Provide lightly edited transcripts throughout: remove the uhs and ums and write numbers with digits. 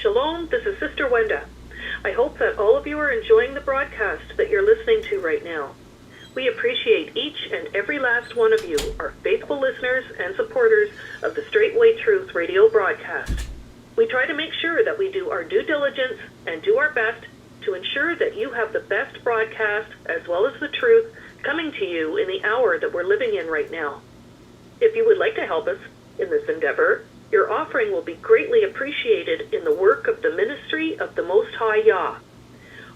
Shalom, this is Sister Wenda. I hope that all of you are enjoying the broadcast that you're listening to right now. We appreciate each and every last one of you, our faithful listeners and supporters of the Straightway Truth radio broadcast. We try to make sure that we do our due diligence and do our best to ensure that you have the best broadcast as well as the truth coming to you in the hour that we're living in right now. If you would like to help us in this endeavor, your offering will be greatly appreciated in the work of the ministry of the Most High Yah.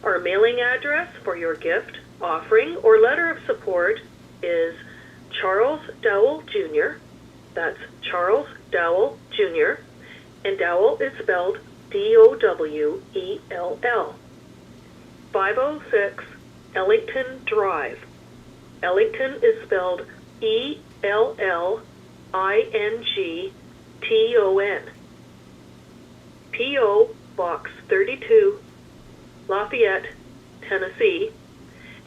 Our mailing address for your gift, offering, or letter of support is Charles Dowell Jr. That's Charles Dowell Jr. And Dowell is spelled D-O-W-E-L-L. 506 Ellington Drive. Ellington is spelled E-L-L-I-N-G-T-O-N. P.O. Box 32, Lafayette, Tennessee.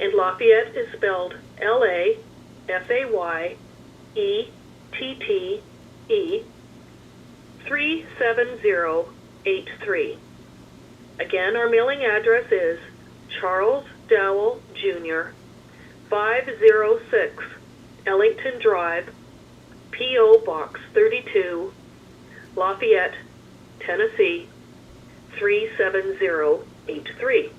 And Lafayette is spelled L-A-F-A-Y-E-T-T-E 37083. Again, our mailing address is Charles Dowell Jr., 506 Ellington Drive, P.O. Box 32, Lafayette, Tennessee, 37083.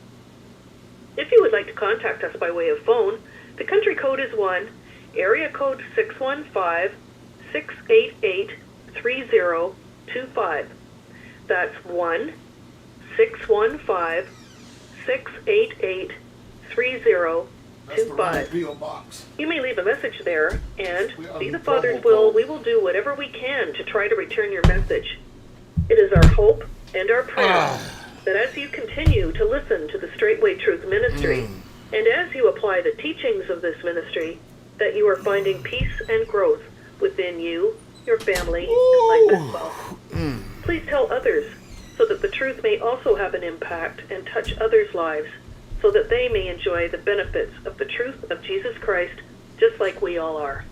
If you would like to contact us by way of phone, The country code is 1, area code 615-688-3025. That's 1-615-688-3025. That's the right P.O. box. You may leave a message there, and, be the Father's will, we will do whatever we can to try to return your message. It is our hope and our prayer that as you continue to listen to the Straightway Truth Ministry, and as you apply the teachings of this ministry, that you are finding peace and growth within you, your family, and life itself. Please tell others, so that the truth may also have an impact and touch others' lives, so that they may enjoy the benefits of the truth of Jesus Christ, just like we all are.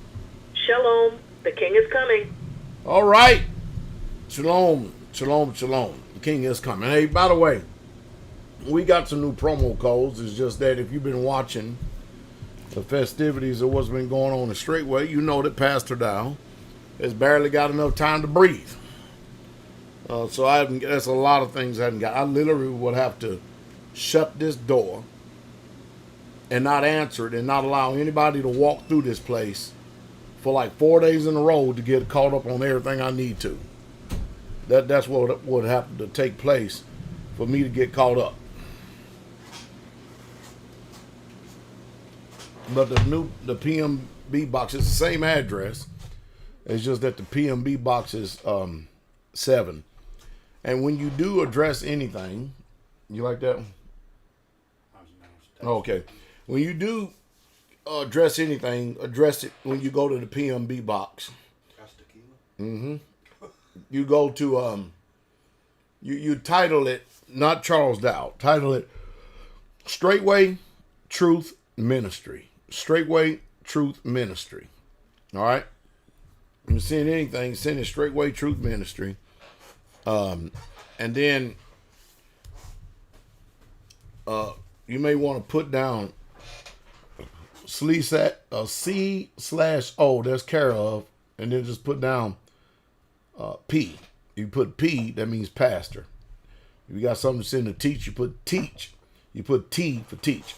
Shalom, the King is coming. All right. Shalom, shalom, shalom. The King is coming. Hey, by the way, we got some new promo codes. It's just that if you've been watching the festivities of what's been going on in Straightway, you know that Pastor Dowell has barely got enough time to breathe. So that's a lot of things I haven't got. I literally would have to shut this door and not answer it and not allow anybody to walk through this place for like 4 days in a row to get caught up on everything I need to. That's what would have to take place for me to get caught up. But the PMB box is the same address. It's just that the PMB box is 7. And when you do address anything, you like that? Okay. When you do address anything, address it when you go to the PMB box. You go to you title it, not Charles Dowell. Title it Straightway Truth Ministry. Straightway Truth Ministry. All right. When you send anything, send it Straightway Truth Ministry. And then you may want to put down C/O, that's care of, and then just put down P. You put P, that means pastor. If you got something to send to teach, you put teach. You put T for teach.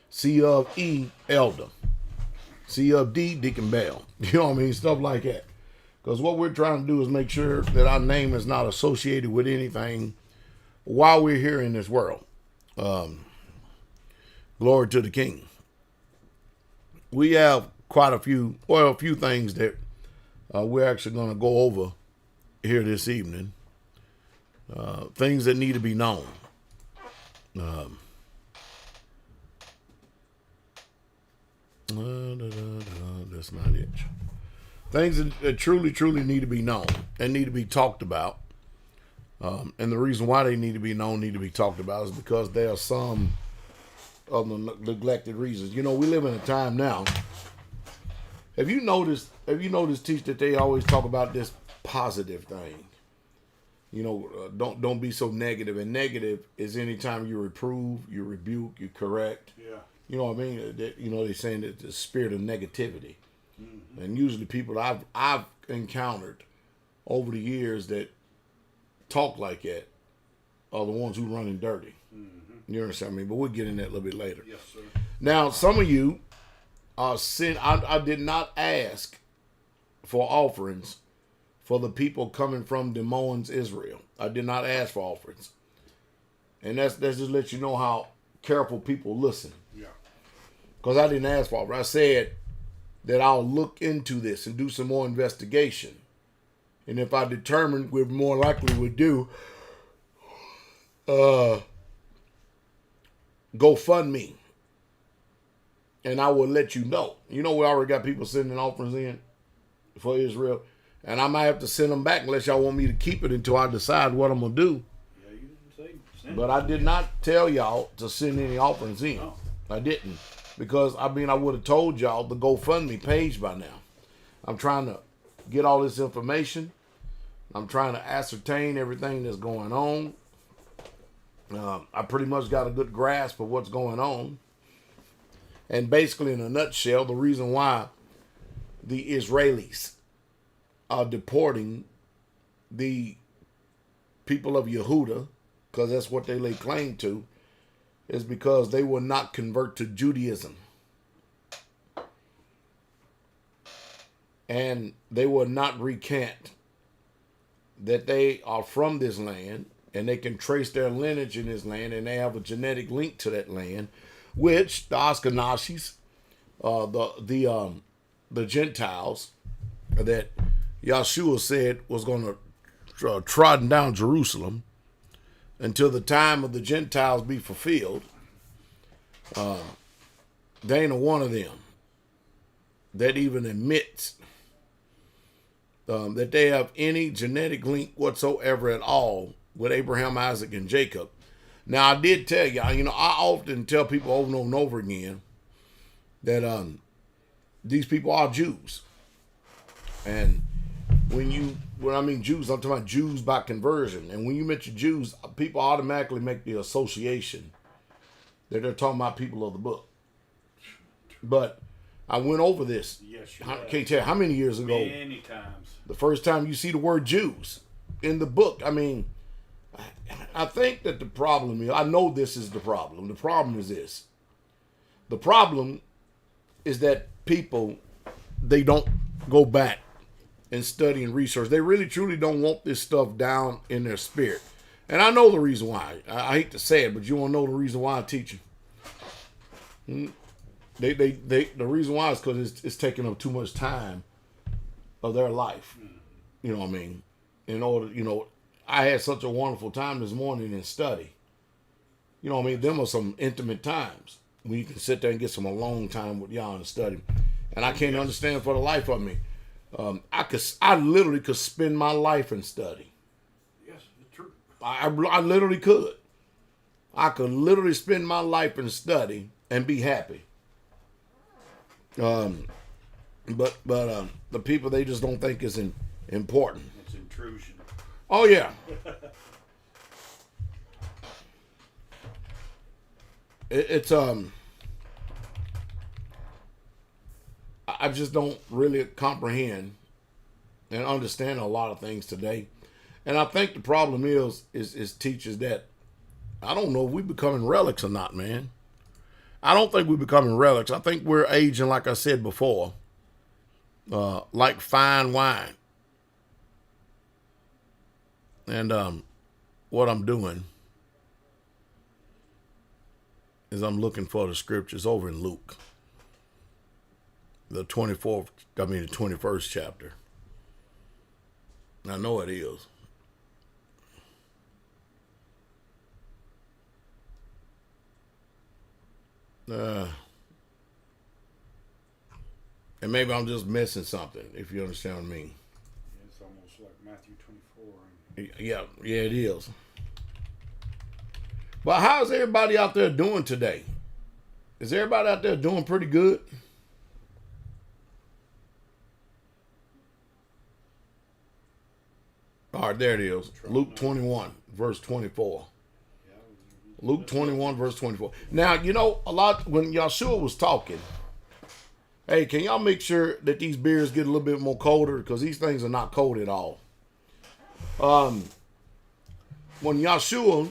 C of E, elder. C of D, Deacon Bell. You know what I mean? Stuff like that. Because what we're trying to do is make sure that our name is not associated with anything while we're here in this world. Glory to the King. We have quite a few things that we're actually going to go over here this evening. Things that need to be known. That's not it. Things that truly, truly need to be known and need to be talked about. And the reason why they need to be known, need to be talked about, is because there are some of the neglected reasons. You know, we live in a time now. Have you noticed, Teach, that they always talk about this positive thing? You know, don't be so negative. And negative is anytime you reprove, you rebuke, you correct. Yeah. You know what I mean? They're saying that the spirit of negativity. Mm-hmm. And usually people I've encountered over the years that talk like that are the ones who running dirty. Mm-hmm. You understand me? But we'll get in that a little bit later. Yes, sir. Now, some of you are I did not ask for offerings for the people coming from Des Moines, Israel. I did not ask for offerings. And that's just let you know how careful people listen. Yeah. Because I didn't ask for offerings. I said that I'll look into this and do some more investigation. And if I determine we're more likely would do GoFundMe. And I will let you know. You know, we already got people sending offerings in for Israel. And I might have to send them back unless y'all want me to keep it until I decide what I'm going to do. Yeah, you didn't say. But I did not tell y'all to send any offerings in. No. I didn't. Because, I would have told y'all the GoFundMe page by now. I'm trying to get all this information. I'm trying to ascertain everything that's going on. I pretty much got a good grasp of what's going on. And basically, in a nutshell, the reason why the Israelis are deporting the people of Yehuda, because that's what they lay claim to, is because they will not convert to Judaism. and they will not recant that they are from this land, and they can trace their lineage in this land, and they have a genetic link to that land, which the Ashkenazis, the Gentiles that Yahshua said was going to trodden down Jerusalem until the time of the Gentiles be fulfilled. There ain't a one of them that even admits that they have any genetic link whatsoever at all with Abraham, Isaac, and Jacob. Now, I did tell y'all, I often tell people over and over again that these people are Jews. And when I mean Jews, I'm talking about Jews by conversion. And when you mention Jews, people automatically make the association that they're talking about people of the book. But I went over this. Yes, you Can't tell you how many years ago. Many times. The first time you see the word Jews in the book. I mean, I think that the problem is, I know this is the problem. The problem is this. The problem is that people, they don't go back and study and research. They really truly don't want this stuff down in their spirit. And I know the reason why. I hate to say it, but you want to know the reason why I teach you. The reason why is because it's taking up too much time of their life. You know what I mean? In order, I had such a wonderful time this morning in study. You know what I mean? Them are some intimate times when you can sit there and get some alone time with y'all and study. And I can't understand for the life of me. I literally could spend my life in study. Yes, it's true. I literally could. I could literally spend my life in study and be happy. But the people, they just don't think it's important. It's intrusion. Oh yeah. It's I just don't really comprehend and understand a lot of things today. And I think the problem is teachers that, I don't know if we're becoming relics or not, man. I don't think we're becoming relics. I think we're aging, like I said before, like fine wine. And what I'm doing is I'm looking for the scriptures over in Luke, the 21st chapter. I know it is. And maybe I'm just missing something, if you understand what I mean. It's almost like Matthew 24. Yeah, it is. But how's everybody out there doing today? Is everybody out there doing pretty good? All right, there it is. Luke 21, verse 24. Luke 21, verse 24. Now, when Yahshua was talking, hey, can y'all make sure that these beers get a little bit more colder? Because these things are not cold at all. When Yahshua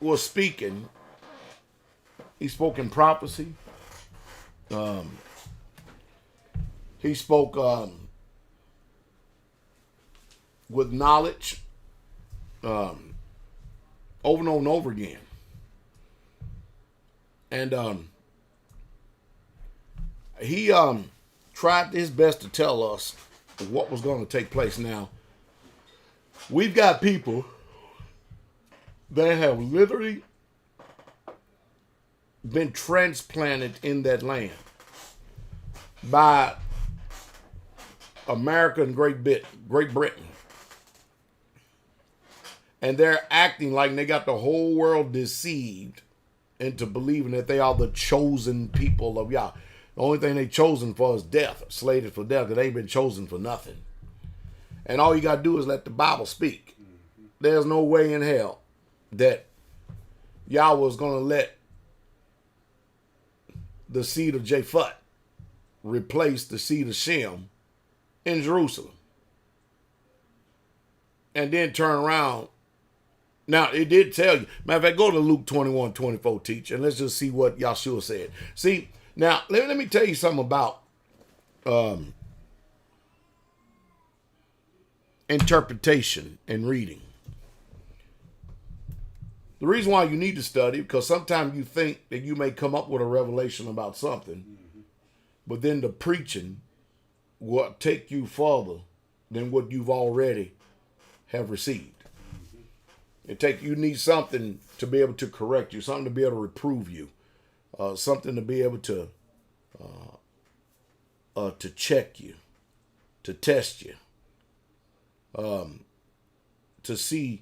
was speaking, he spoke in prophecy. He spoke with knowledge over and over and over again. And he tried his best to tell us what was going to take place. Now, we've got people that have literally been transplanted in that land by America and Great Britain. And they're acting like they got the whole world deceived into believing that they are the chosen people of Yah. The only thing they chosen for is death, slated for death, because they ain't been chosen for nothing. And all you got to do is let the Bible speak. There's no way in hell that Yah was going to let the seed of Japhet replace the seed of Shem in Jerusalem. And then turn around. Now, it did tell you. Matter of fact, go to Luke 21, 24, teach, and let's just see what Yahshua said. See, now, let me tell you something about interpretation and reading. The reason why you need to study, because sometimes you think that you may come up with a revelation about something, but then the preaching will take you further than what you've already have received. You need something to be able to correct you, something to be able to reprove you, something to be able to check you, to test you, to see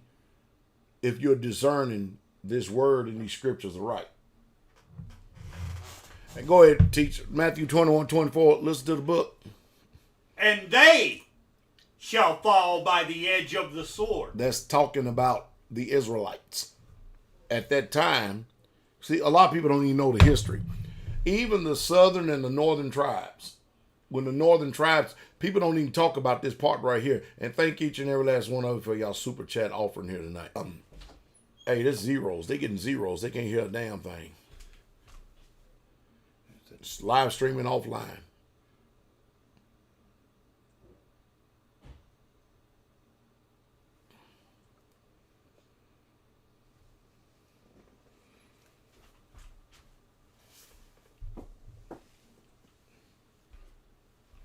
if you're discerning this word and these scriptures are right. And go ahead and teach Matthew 21:24. Listen to the book. And they shall fall by the edge of the sword. That's talking about the Israelites. At that time, see, a lot of people don't even know the history. Even the southern and the northern tribes, when the northern tribes, people don't even talk about this part right here. And thank each and every last one of you for y'all super chat offering here tonight. Hey, this zeros. They getting zeros. They can't hear a damn thing. It's live streaming offline.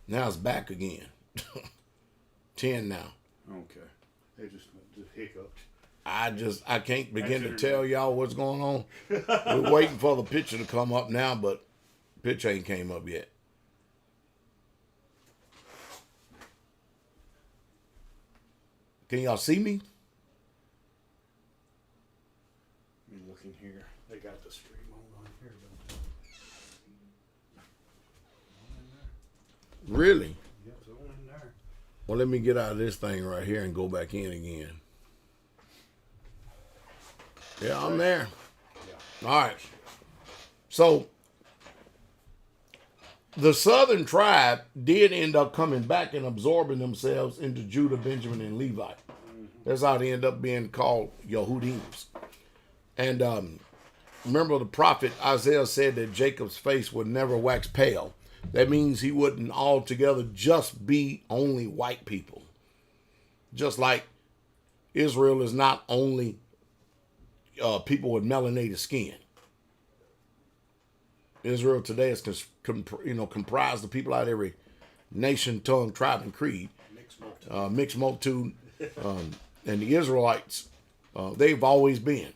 Now it's back again. 10 now. Okay. They just hiccuped. I can't begin to tell y'all what's going on. We're waiting for the picture to come up now, but picture ain't came up yet. Can y'all see me? Let me look in here. They got the stream on here, don't they? Really? Yeah, it's on in there. Well, let me get out of this thing right here and go back in again. Yeah, I'm there. Yeah. All right. So, the southern tribe did end up coming back and absorbing themselves into Judah, Benjamin, and Levi. That's how they end up being called Yehudims. And remember the prophet Isaiah said that Jacob's face would never wax pale. That means he wouldn't altogether just be only white people. Just like Israel is not only people with melanated skin. Israel today is comprised of people out of every nation, tongue, tribe, and creed. Mixed multitude. And the Israelites, they've always been.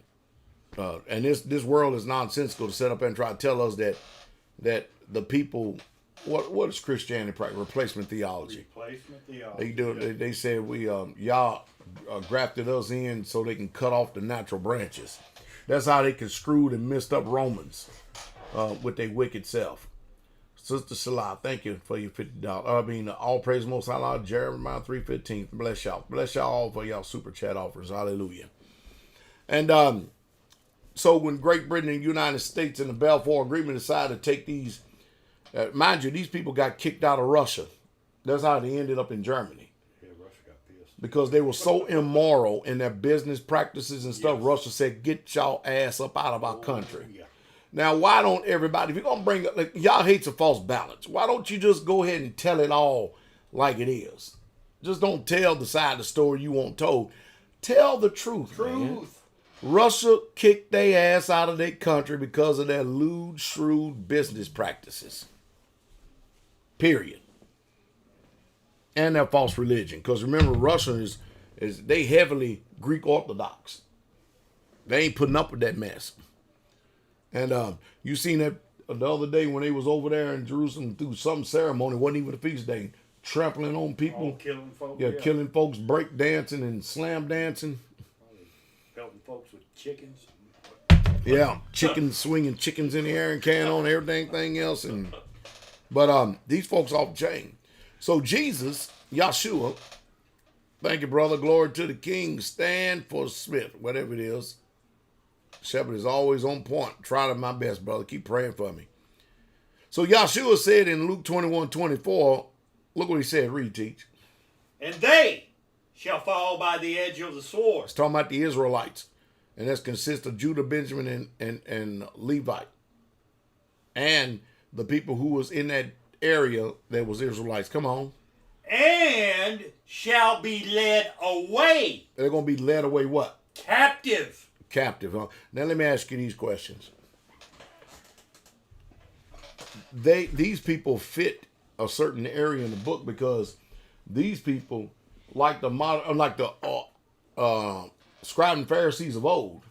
And this world is nonsensical to set up and try to tell us that the people, what is Christianity practice? Replacement theology. Replacement theology. They said y'all grafted us in so they can cut off the natural branches. That's how they construed and messed up Romans with their wicked self. Sister Salah, thank you for your $50. All praise Most High Allah, Jeremiah 3:15. Bless y'all. Bless y'all all for y'all super chat offers. Hallelujah. And so when Great Britain and the United States and the Balfour Agreement decided to take these, mind you, these people got kicked out of Russia. That's how they ended up in Germany. Yeah, Russia got pissed. Because they were so immoral in their business practices and stuff. Yes. Russia said, get y'all ass up out of our country. Yeah. Now, why don't everybody, if you're going to bring up, y'all hates a false balance. Why don't you just go ahead and tell it all like it is? Just don't tell the side of the story you want told. Tell the truth, man. Russia kicked their ass out of their country because of their lewd, shrewd business practices. Period. And their false religion. Because remember, Russia is they heavily Greek Orthodox. They ain't putting up with that mess. And you seen that the other day when they was over there in Jerusalem through some ceremony, wasn't even a feast day, trampling on people. Killing folks. Yeah, killing folks, break dancing and slam dancing. Pelting folks with chickens. Yeah, chickens, swinging chickens in the air and carrying on everything else. But these folks off the chain. So Jesus, Yahshua, thank you, brother, glory to the King, stand for Smith, whatever it is. Shepherd is always on point. Try my best, brother. Keep praying for me. So Yahshua said in Luke 21:24, look what he said. Read, teach. And they shall fall by the edge of the sword. It's talking about the Israelites. And that consists of Judah, Benjamin, and Levite. And the people who was in that area that was Israelites. Come on. and shall be led away. They're going to be led away what? Captive. Captive. Huh? Now let me ask you these questions. These people fit a certain area in the book because these people, like the scribes and Pharisees of old,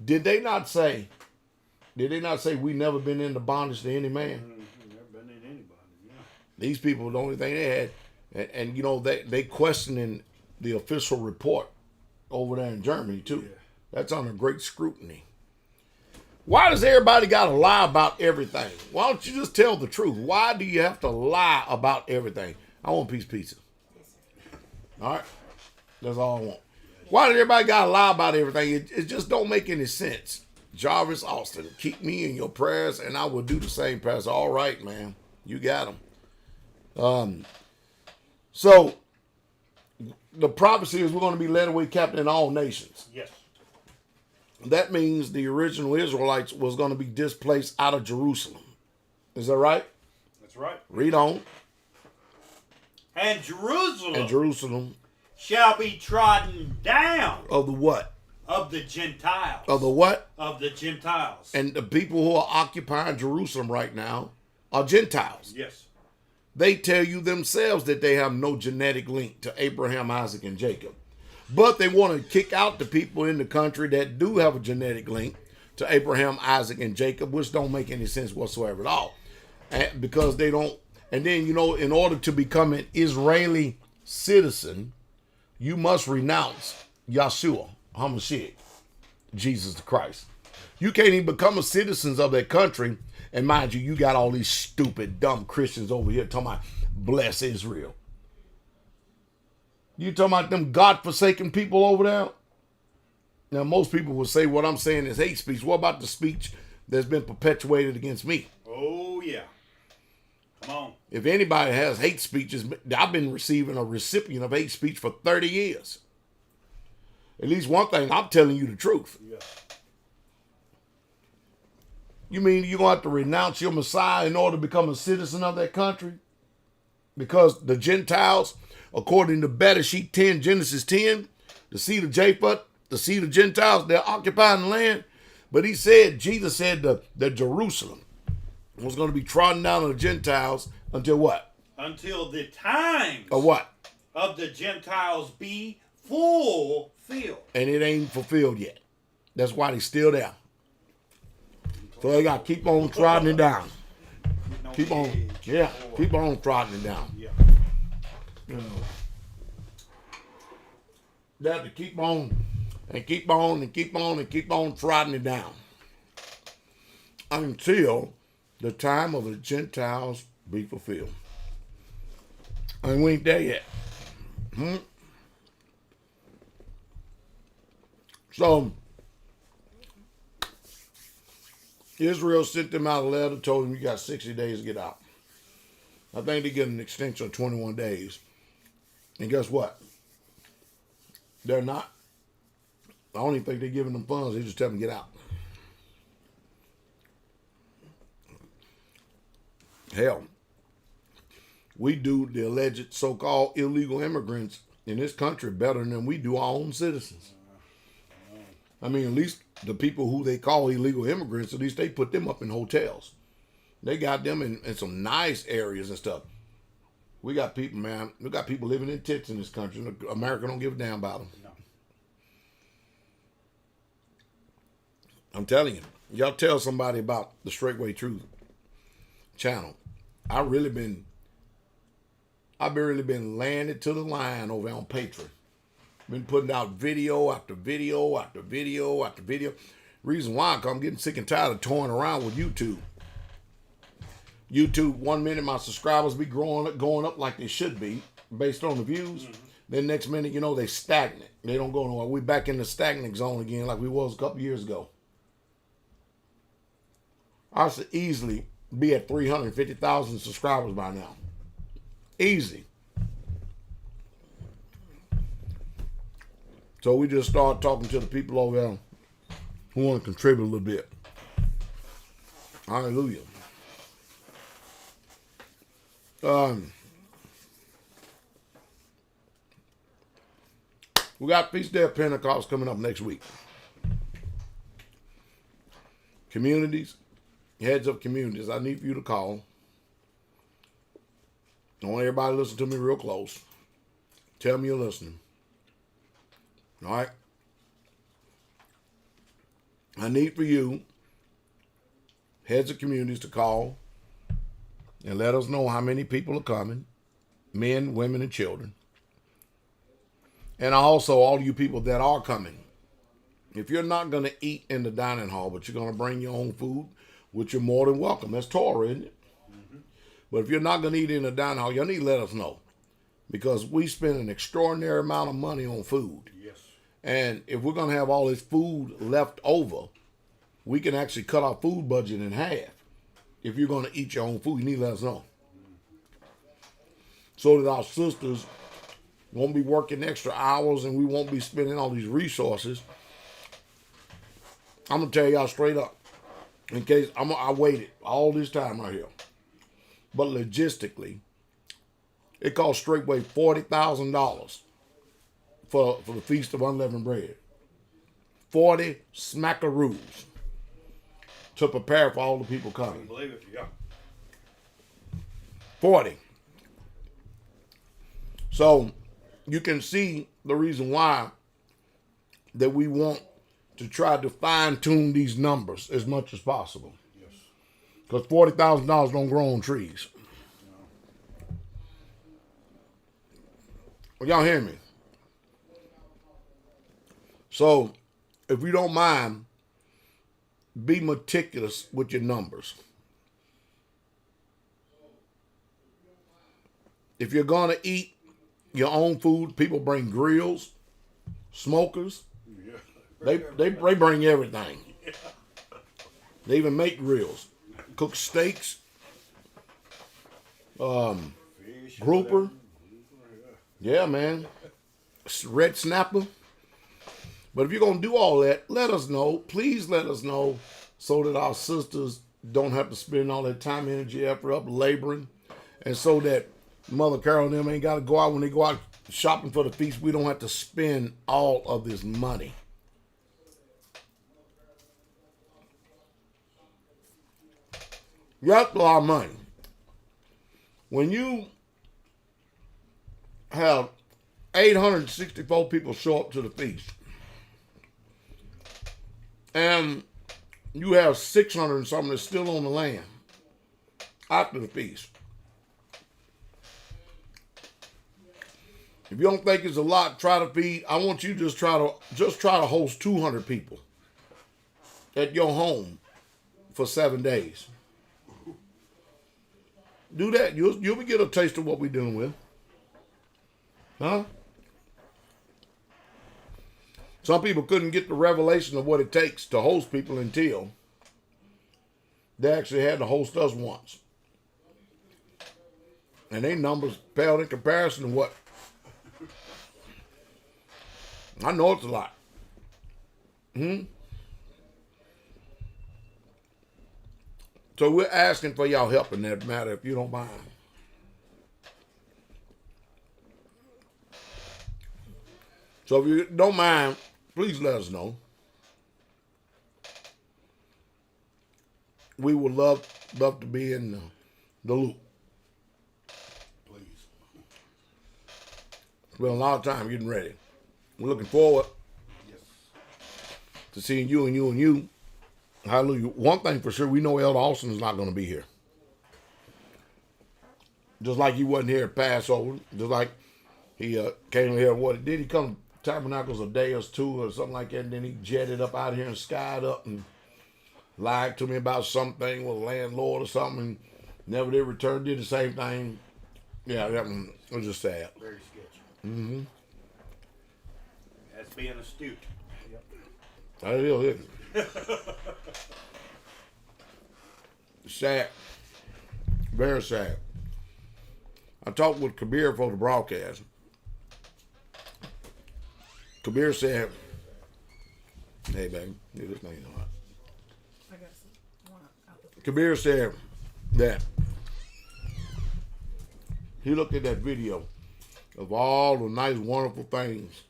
did they not say we never been into bondage to any man? Never been in anybody. Yeah. These people, the only thing they had, and you know they questioning the official report over there in Germany too. Yeah. That's under great scrutiny. Why does everybody got to lie about everything? Why don't you just tell the truth? Why do you have to lie about everything? I want a piece of pizza. All right? That's all I want. Why does everybody got to lie about everything? It just don't make any sense. Jarvis Austin, keep me in your prayers, and I will do the same, Pastor. All right, man. You got them. So, the prophecy is we're going to be led away captive in all nations. Yes. That means the original Israelites was going to be displaced out of Jerusalem. Is that right? That's right. Read on. And Jerusalem shall be trodden down Of the what? of the Gentiles. Of the what? Of the Gentiles. And the people who are occupying Jerusalem right now are Gentiles. Yes. They tell you themselves that they have no genetic link to Abraham, Isaac, and Jacob. But they want to kick out the people in the country that do have a genetic link to Abraham, Isaac, and Jacob, which don't make any sense whatsoever at all. And because they don't. And then, you know, in order to become an Israeli citizen, you must renounce Yahshua HaMashiach, Jesus the Christ. You can't even become a citizen of that country. And mind you, you got all these stupid, dumb Christians over here talking about bless Israel. You talking about them God-forsaken people over there? Now, most people will say what I'm saying is hate speech. What about the speech that's been perpetuated against me? Oh, yeah. Come on. If anybody has hate speeches, I've been receiving a recipient of hate speech for 30 years. At least one thing, I'm telling you the truth. Yeah. You mean you're going to have to renounce your Messiah in order to become a citizen of that country? Because the Gentiles, according to Bereshit 10, Genesis 10, the seed of Japheth, the seed of Gentiles, they're occupying the land. But Jesus said that Jerusalem was going to be trodden down on the Gentiles until what? Until the times Or what? of the Gentiles be fulfilled. And it ain't fulfilled yet. That's why they're still there. So they got to keep on trotting it down. Keep on, yeah, keep on trotting it down. Yeah. You know, they have to keep on and keep on and keep on and keep on trotting it down until the time of the Gentiles be fulfilled. And we ain't there yet. So, Israel sent them out a letter, told them you got 60 days to get out. I think they get an extension of 21 days. And guess what? They're not. I don't even think they're giving them funds. They just tell them to get out. Hell, we do the alleged so-called illegal immigrants in this country better than we do our own citizens. I mean, at least the people who they call illegal immigrants, at least they put them up in hotels. They got them in some nice areas and stuff. We got people, man. We got people living in tents in this country. America don't give a damn about them. No. I'm telling you. Y'all tell somebody about the Straightway Truth channel. I've really been laying it to the line over on Patreon. Been putting out video after video after video after video. Reason why, because I'm getting sick and tired of toying around with YouTube. YouTube, 1 minute my subscribers be going up like they should be based on the views. Mm-hmm. Then next minute, you know, they stagnant. They don't go nowhere. We back in the stagnant zone again like we was a couple years ago. I should easily be at 350,000 subscribers by now. Easy. So we just start talking to the people over there who want to contribute a little bit. Hallelujah. We got Feast Day of Pentecost coming up next week. Communities, heads of communities, I need for you to call. I want everybody to listen to me real close. Tell me you're listening. All right? I need for you, heads of communities, to call and let us know how many people are coming, men, women, and children. And also all you people that are coming. If you're not going to eat in the dining hall, but you're going to bring your own food, which you're more than welcome. That's Torah, isn't it? Mm-hmm. But if you're not going to eat in the dining hall, you need to let us know. Because we spend an extraordinary amount of money on food. Yes. And if we're going to have all this food left over, we can actually cut our food budget in half. If you're going to eat your own food, you need to let us know. So that our sisters won't be working extra hours and we won't be spending all these resources. I'm going to tell y'all straight up. In case I waited all this time right here. But logistically, it cost straightway $40,000 for the Feast of Unleavened Bread. 40 smackaroos to prepare for all the people I coming. can believe it, yeah. 40. So you can see the reason why that we want to try to fine-tune these numbers as much as possible. Yes. Because $40,000 don't grow on trees. Well, y'all hear me? So, if you don't mind, be meticulous with your numbers. If you're going to eat your own food, people bring grills, smokers. Yeah. They bring everything. They even make grills. Cook steaks. Fish, Grouper. Yeah, man. Red snapper. But if you're going to do all that, let us know. Please let us know so that our sisters don't have to spend all that time, energy, effort up laboring. And so that Mother Carol and them ain't got to go out when they go out shopping for the feast. We don't have to spend all of this money. That's a lot of money. When you have 864 people show up to the feast, and you have 600 and something that's still on the land after the feast. If you don't think it's a lot, try to feed. I want you to just try to host 200 people at your home for 7 days. Do that. You'll get a taste of what we're dealing with. Huh? Some people couldn't get the revelation of what it takes to host people until they actually had to host us once. And their numbers paled in comparison to what? I know it's a lot. So we're asking for y'all help in that matter, if you don't mind. So if you don't mind, please let us know. We would love to be in the loop. Please. Spent a lot of time getting ready. We're looking forward Yes. to seeing you and you and you. Hallelujah. One thing for sure, we know Elder Austin is not going to be here. Just like he wasn't here at Passover. Just like he came here. What did he come to Tabernacles a day or two or something like that? And then he jetted up out here and skied up and lied to me about something with a landlord or something. And never did return. Did the same thing. Yeah, that one was just sad. Very sketchy. Mm-hmm. That's being astute. Yep. That is, isn't it? Sad. Very sad. I talked with Kabir for the broadcast. Kabir said, hey, baby, get this thing on. I got one out the Kabir said that he looked at that video of all the nice, wonderful things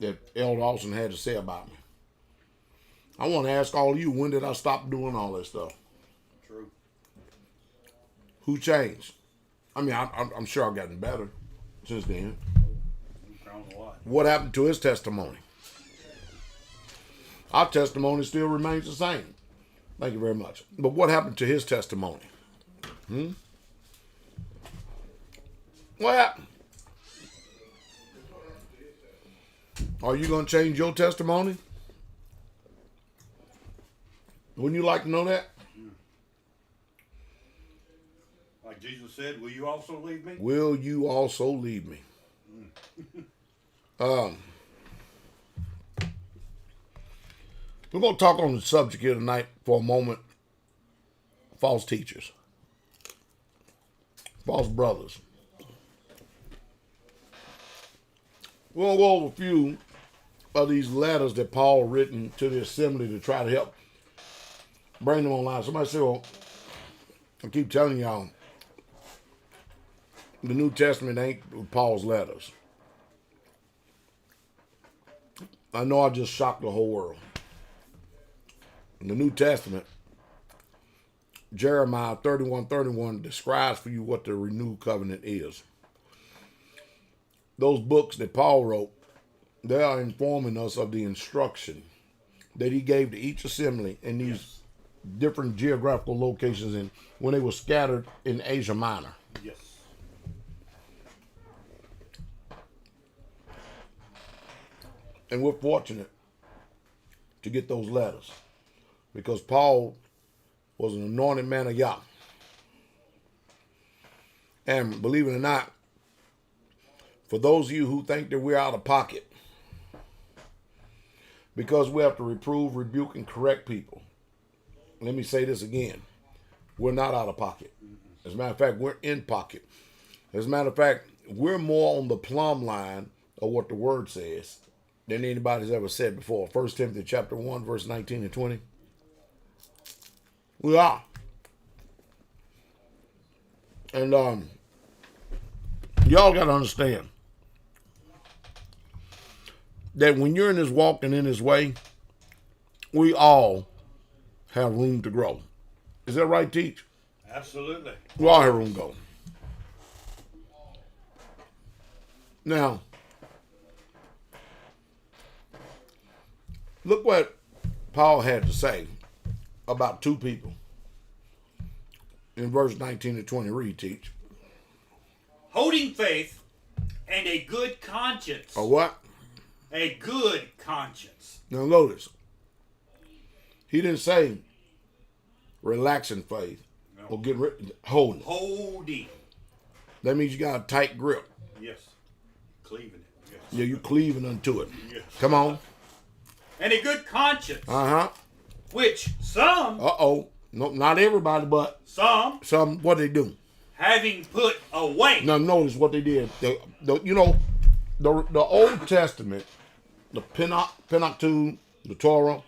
that Elder Austin had to say about me. I want to ask all of you, when did I stop doing all that stuff? True. Who changed? I mean, I'm sure I've gotten better since then. We've grown a lot. What happened to his testimony? Our testimony still remains the same. Thank you very much. But what happened to his testimony? What happened? Are you going to change your testimony? Wouldn't you like to know that? Like Jesus said, will you also leave me? Will you also leave me? We're going to talk on the subject here tonight for a moment. False teachers. False brothers. We're going to go over a few of these letters that Paul written to the assembly to try to help bring them online. Somebody said, well, I keep telling y'all, the New Testament ain't Paul's letters. I know I just shocked the whole world. In the New Testament, Jeremiah 31:31 describes for you what the renewed covenant is. Those books that Paul wrote, they are informing us of the instruction that he gave to each assembly in these different geographical locations and when they were scattered in Asia Minor. Yes. And we're fortunate to get those letters because Paul was an anointed man of Yah. And believe it or not, for those of you who think that we're out of pocket, because we have to reprove, rebuke, and correct people, let me say this again. We're not out of pocket. As a matter of fact, we're in pocket. As a matter of fact, we're more on the plumb line of what the word says than anybody's ever said before. 1 Timothy chapter 1, verse 19 and 20. We are. And y'all got to understand that when you're in this walk and in this way, we all have room to grow. Is that right, Teach? Absolutely. We all have room to go. Now, look what Paul had to say about two people in verse 19 to 20. Read, Teach. Holding faith and a good conscience. Or what? A good conscience. Now notice, he didn't say relaxing faith or get holding. Holding. That means you got a tight grip. Yes. Cleaving it. Yes. Yeah, you cleaving unto it. Yes. Come on. And a good conscience. Uh-huh. Which some, Uh-oh. No, not everybody, but some, what they do? having put away. Now notice what they did. The Old Testament, the Pentecost, the Torah,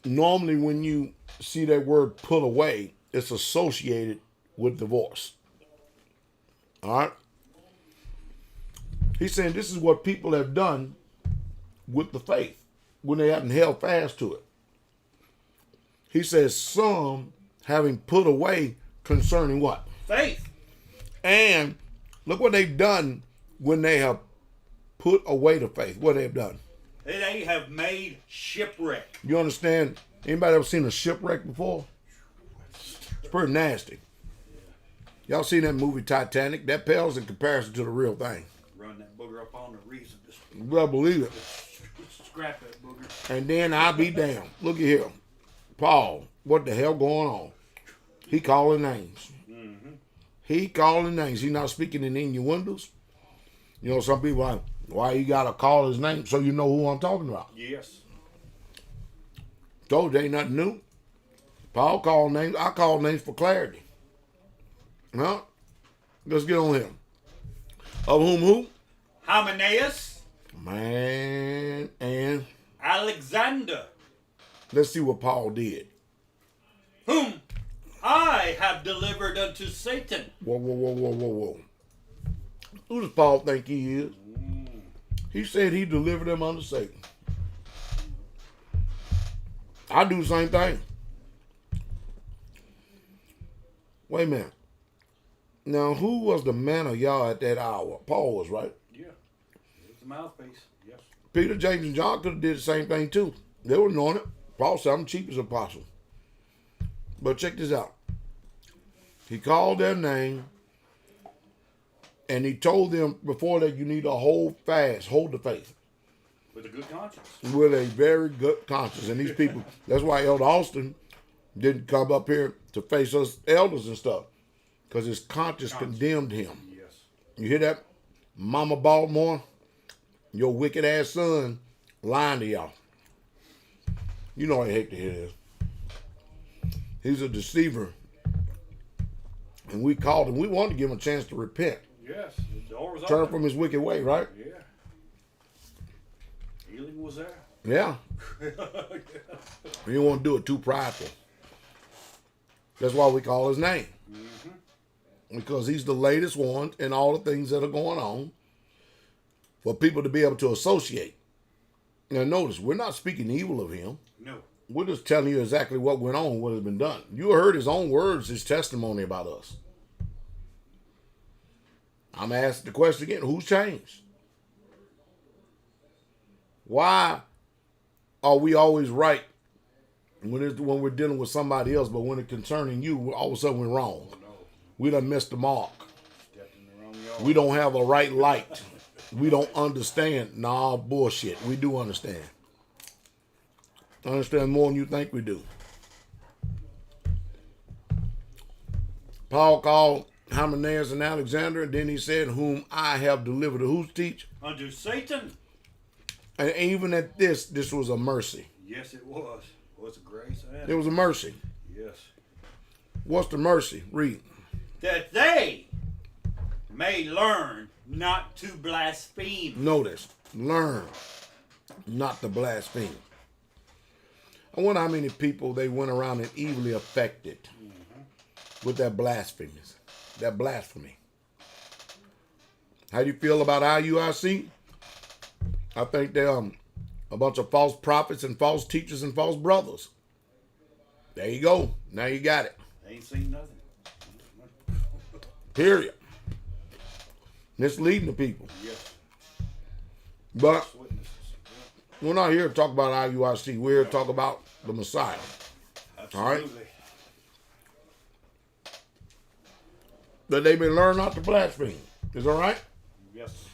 normally when you see that word put away, it's associated with divorce. All right? He's saying this is what people have done with the faith when they haven't held fast to it. He says some having put away concerning what? Faith. And look what they've done when they have put away the faith. What they've done. They have made shipwreck. You understand? Anybody ever seen a shipwreck before? It's pretty nasty. Y'all seen that movie Titanic? That pales in comparison to the real thing. Run that booger up on the reason. Just Well, believe it. Scrap that booger. And then I'll be damned. Look at here. Paul, what the hell going on? He calling names. mm-hmm. He calling names. He not speaking in innuendos. You know, some people are, why you got to call his name so you know who I'm talking about. Yes. Told you ain't nothing new. Paul called names. I call names for clarity. Huh? Let's get on him. Of whom who? Hymenaeus. Man, and Alexander. let's see what Paul did. Whom I have delivered unto Satan. Whoa. Who does Paul think he is? He said he delivered them unto Satan. I do the same thing. Wait a minute. Now, who was the man of y'all at that hour? Paul was, right? Yeah. It was the mouthpiece. Yes. Peter, James, and John could have did the same thing too. They were anointed. Paul said, I'm the chiefest apostle. But check this out. He called their name, and he told them before that you need to hold fast, hold the faith. With a good conscience. With a very good conscience. And these people, that's why Elder Austin didn't come up here to face us elders and stuff. Because his conscience condemned him. Yes. You hear that? Mama Baltimore, your wicked ass son lying to y'all. You know I hate to hear this. He's a deceiver. And we called him. We wanted to give him a chance to repent. Yes. The door was Turn open. from his wicked way, right? Yeah. Healing was there. Yeah. You won't do it too prideful. That's why we call his name. Mm-hmm. Because he's the latest one in all the things that are going on for people to be able to associate. Now notice, we're not speaking evil of him. No. We're just telling you exactly what went on, what has been done. You heard his own words, his testimony about us. I'm asking the question again, who's changed? Why are we always right when we're dealing with somebody else, but when it's concerning you, all of a sudden we're wrong? Oh, no. We done missed the mark. Stepped in the wrong yard. We don't have a right light. We don't understand. Nah, bullshit. We do understand. Understand more than you think we do. Paul called Hymenaeus and Alexander, and then he said, whom I have delivered to who's teach? Unto Satan. And even at this was a mercy. Yes, it was. It was a grace. It was a mercy. Yes. What's the mercy? Read. That they may learn not to blaspheme. Notice, learn not to blaspheme. I wonder how many people they went around and evilly affected with that blasphemy. How do you feel about IUIC? I think they're a bunch of false prophets and false teachers and false brothers. There you go. Now you got it. They ain't seen nothing. Period. Misleading the people. Yes. But Witnesses. we're not here to talk about IUIC. We're here to talk about the Messiah. Absolutely. All right? That they may learn not to blaspheme. Is that right? Yes.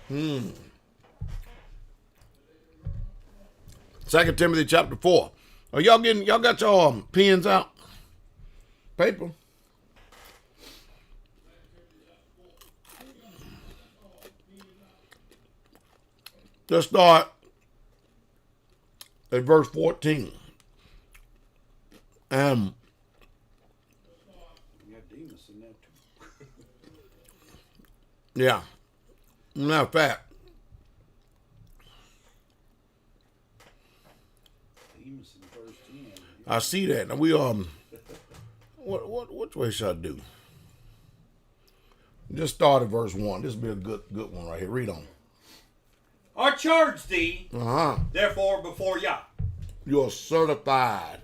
2 Timothy chapter 4. Are y'all got your pens out? Paper? Let's start at verse 14. You got Demas in there too. Yeah. Matter of fact, Demas in verse 10. I see that. Now we which way should I do? Just start at verse 1. This will be a good one right here. Read on. I charge thee, Uh-huh. therefore, before Yah. You're certified.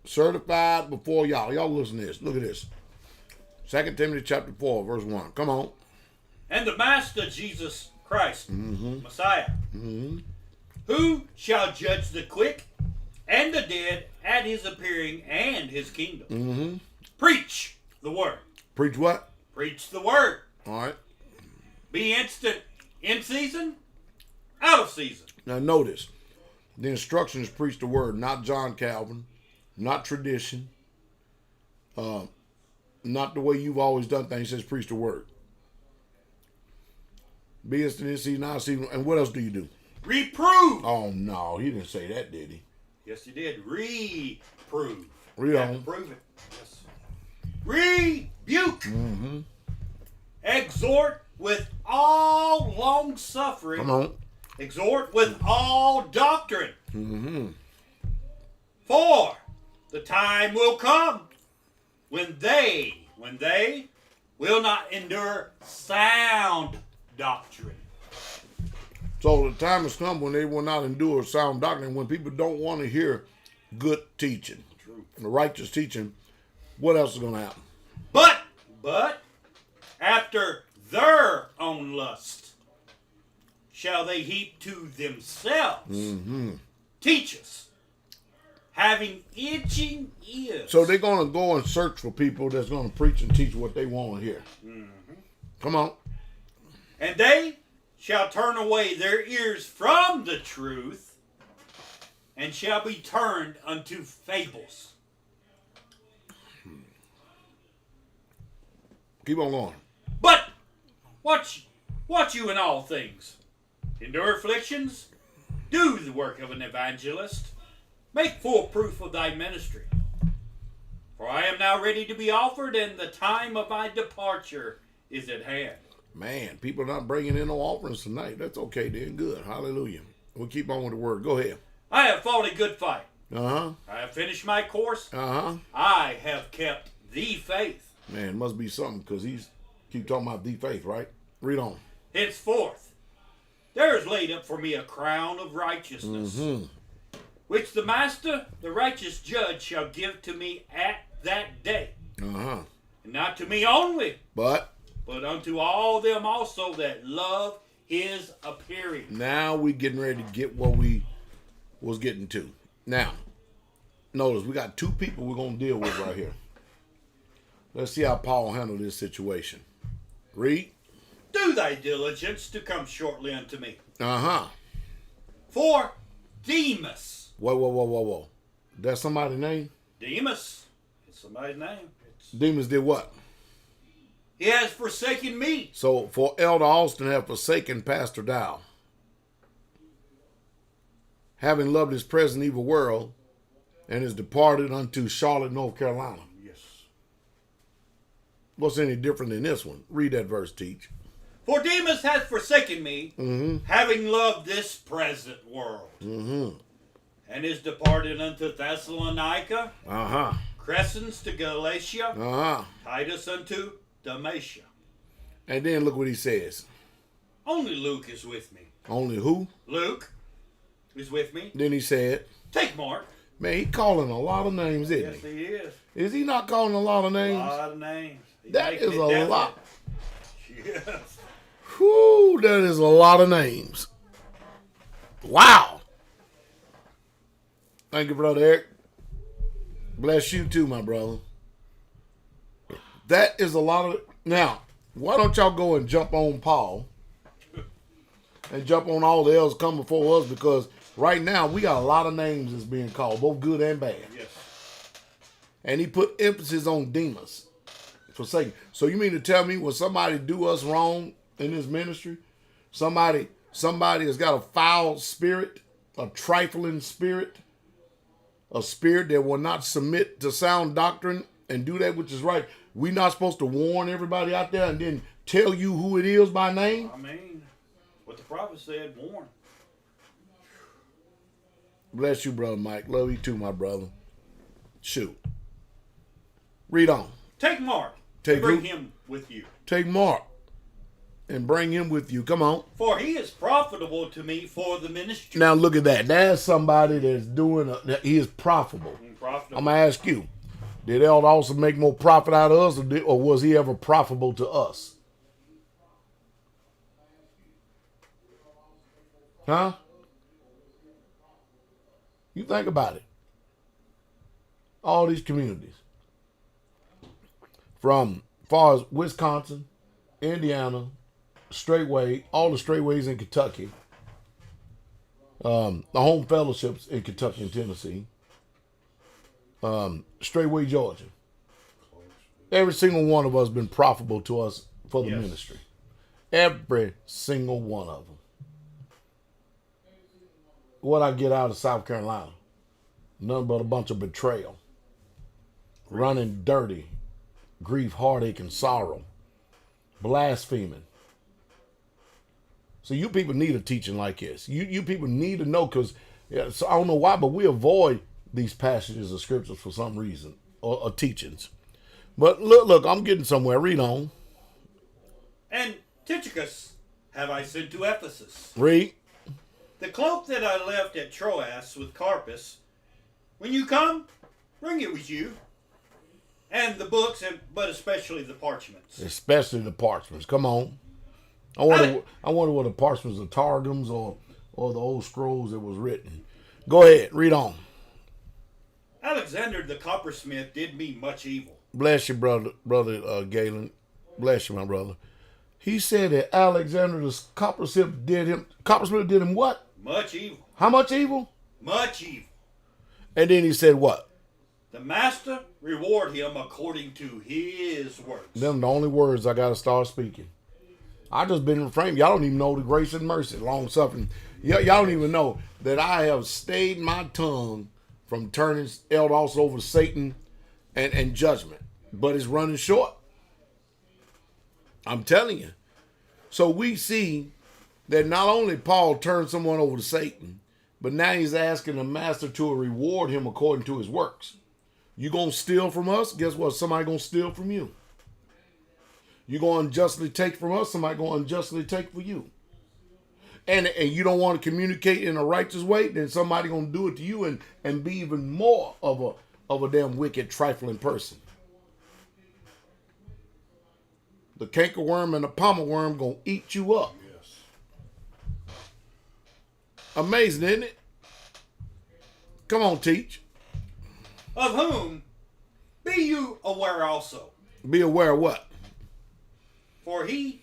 Certified before y'all. Y'all listen to this. Look at this. 2 Timothy chapter 4, verse 1. Come on. And the Master Jesus Christ, Messiah, who shall judge the quick and the dead at his appearing and his kingdom. Preach the word. Preach what? Preach the word. All right. Be instant in season, out of season. Now notice, the instruction is preach the word, not John Calvin, not tradition, not the way you've always done things. It says preach the word. Be instant in season, out of season. And what else do you do? Reprove. Oh, no. He didn't say that, did he? Yes, he did. Reprove. Read You have on. to prove it. Yes. Rebuke. Exhort with all long suffering. Come on. Exhort with all doctrine. For the time will come when they will not endure sound doctrine. So the time has come when they will not endure sound doctrine. When people don't want to hear good teaching, the righteous teaching, what else is going to happen? But after their own lust shall they heap to themselves teachers having itching ears. So they're going to go and search for people that's going to preach and teach what they want to hear. Come on. And they shall turn away their ears from the truth and shall be turned unto fables. Keep on going. But watch you in all things. Endure afflictions. Do the work of an evangelist. Make full proof of thy ministry. For I am now ready to be offered, and the time of my departure is at hand. Man, people are not bringing in no offerings tonight. That's okay then. Good. Hallelujah. We'll keep on with the word. Go ahead. I have fought a good fight. Uh-huh. I have finished my course. Uh-huh. I have kept the faith. Man, it must be something because he's keep talking about the faith, right? Read on. Henceforth, there is laid up for me a crown of righteousness, which the master, the righteous judge, shall give to me at that day. Uh-huh. And not to me only, But unto all them also that love his appearing. now we getting ready to get what we was getting to. Now, notice we got two people we're going to deal with right here. Let's see how Paul handled this situation. Read. Do thy diligence to come shortly unto me. Uh-huh. For Demas. Whoa. That's somebody's name? Demas is somebody's name. Demas did what? He has forsaken me. So, for Elder Austin have forsaken Pastor Dowell, having loved his present evil world, and is departed unto Charlotte, North Carolina. Yes. What's any different than this one? Read that verse, teach. For Demas hath forsaken me, having loved this present world, and is departed unto Thessalonica, Crescens to Galatia, Titus unto Dalmatia. And then look what he says. Only Luke is with me. Only who? Luke is with me. Then he said, Take Mark. man, he calling a lot of names, isn't Yes, he is. he? Is he not calling a lot of A names? lot of names. He's That making is it a definite. lot. Yes. Whew, that is a lot of names. Wow. Thank you, Brother Eric. Bless you too, my brother. That is a lot of... Now, why don't y'all go and jump on Paul and jump on all the others come before us, because right now we got a lot of names that's being called, both good and bad. Yes. And he put emphasis on Demas. Forsaken. So you mean to tell me when somebody do us wrong in this ministry, somebody has got a foul spirit, a trifling spirit, a spirit that will not submit to sound doctrine and do that which is right, we not supposed to warn everybody out there and then tell you who it is by name? I mean, what the prophet said, warn. Bless you, Brother Mike. Love you too, my brother. Shoot. Read on. Take Mark. Take bring who? him with you. Take Mark and bring him with you. Come on. For he is profitable to me for the ministry. Now look at that. That's somebody that's doing, he is profitable. Profitable. I'm going to ask you, did Elder also make more profit out of us, or was he ever profitable to us? Huh? You think about it. All these communities, from far as Wisconsin, Indiana, Straightway, all the Straightways in Kentucky, the home fellowships in Kentucky and Tennessee, Straightway, Georgia. Every single one of us been profitable to us for the ministry. Every single one of them. What I get out of South Carolina? Nothing but a bunch of betrayal. Running dirty. Grief, heartache, and sorrow. Blaspheming. So you people need a teaching like this. You people need to know, because so I don't know why, but we avoid these passages of scriptures for some reason, or teachings. But look, I'm getting somewhere. Read on. And Tychicus have I sent to Ephesus. Read. The cloak that I left at Troas with Carpus, when you come, bring it with you. And the books, but especially the parchments. Especially the parchments. Come on. I wonder what the parchments are, Targums or the old scrolls that was written. Go ahead. Read on. Alexander the coppersmith did me much evil. Bless you, brother Galen. Bless you, my brother. He said that Alexander the coppersmith did him what? Much evil. How much evil? Much evil. And then he said what? The master reward him according to his works. Them the only words I got to start speaking. I just been refrained. Y'all don't even know the grace and mercy, long suffering. Y'all don't even know that I have stayed my tongue from turning also over to Satan and judgment. But it's running short. I'm telling you. So we see that not only Paul turned someone over to Satan, but now he's asking the master to reward him according to his works. You gonna steal from us? Guess what? Somebody gonna steal from you. You gonna unjustly take from us? Somebody gonna unjustly take for you. And you don't want to communicate in a righteous way, then somebody gonna do it to you and be even more of a damn wicked, trifling person. The cankerworm and the palmerworm gonna eat you up. Yes. Amazing, isn't it? Come on, teach. Of whom be you aware also. Be aware of what? For he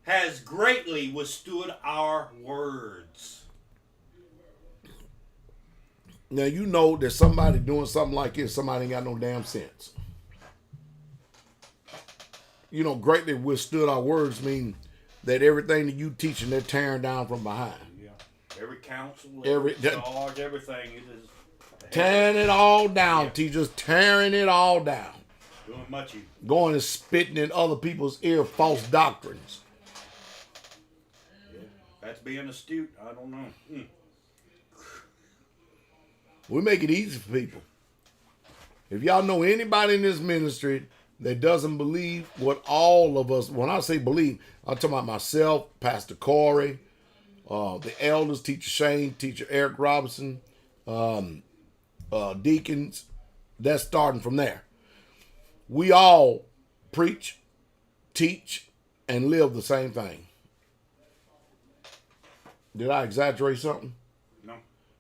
has greatly withstood our words. Now you know that somebody doing something like this, somebody ain't got no damn sense. You know, greatly withstood our words mean that everything that you teaching, they're tearing down from behind. Yeah. Every counsel, every charge, everything. It is tearing it all down, yeah. Teachers, tearing it all down. Doing much evil. Going and spitting in other people's ear false doctrines. Yeah. That's being astute. I don't know. We make it easy for people. If y'all know anybody in this ministry that doesn't believe what all of us, when I say believe, I'm talking about myself, Pastor Corey, the elders, Teacher Shane, Teacher Eric Robinson, deacons, that's starting from there. We all preach, teach, and live the same thing. Did I exaggerate something? No.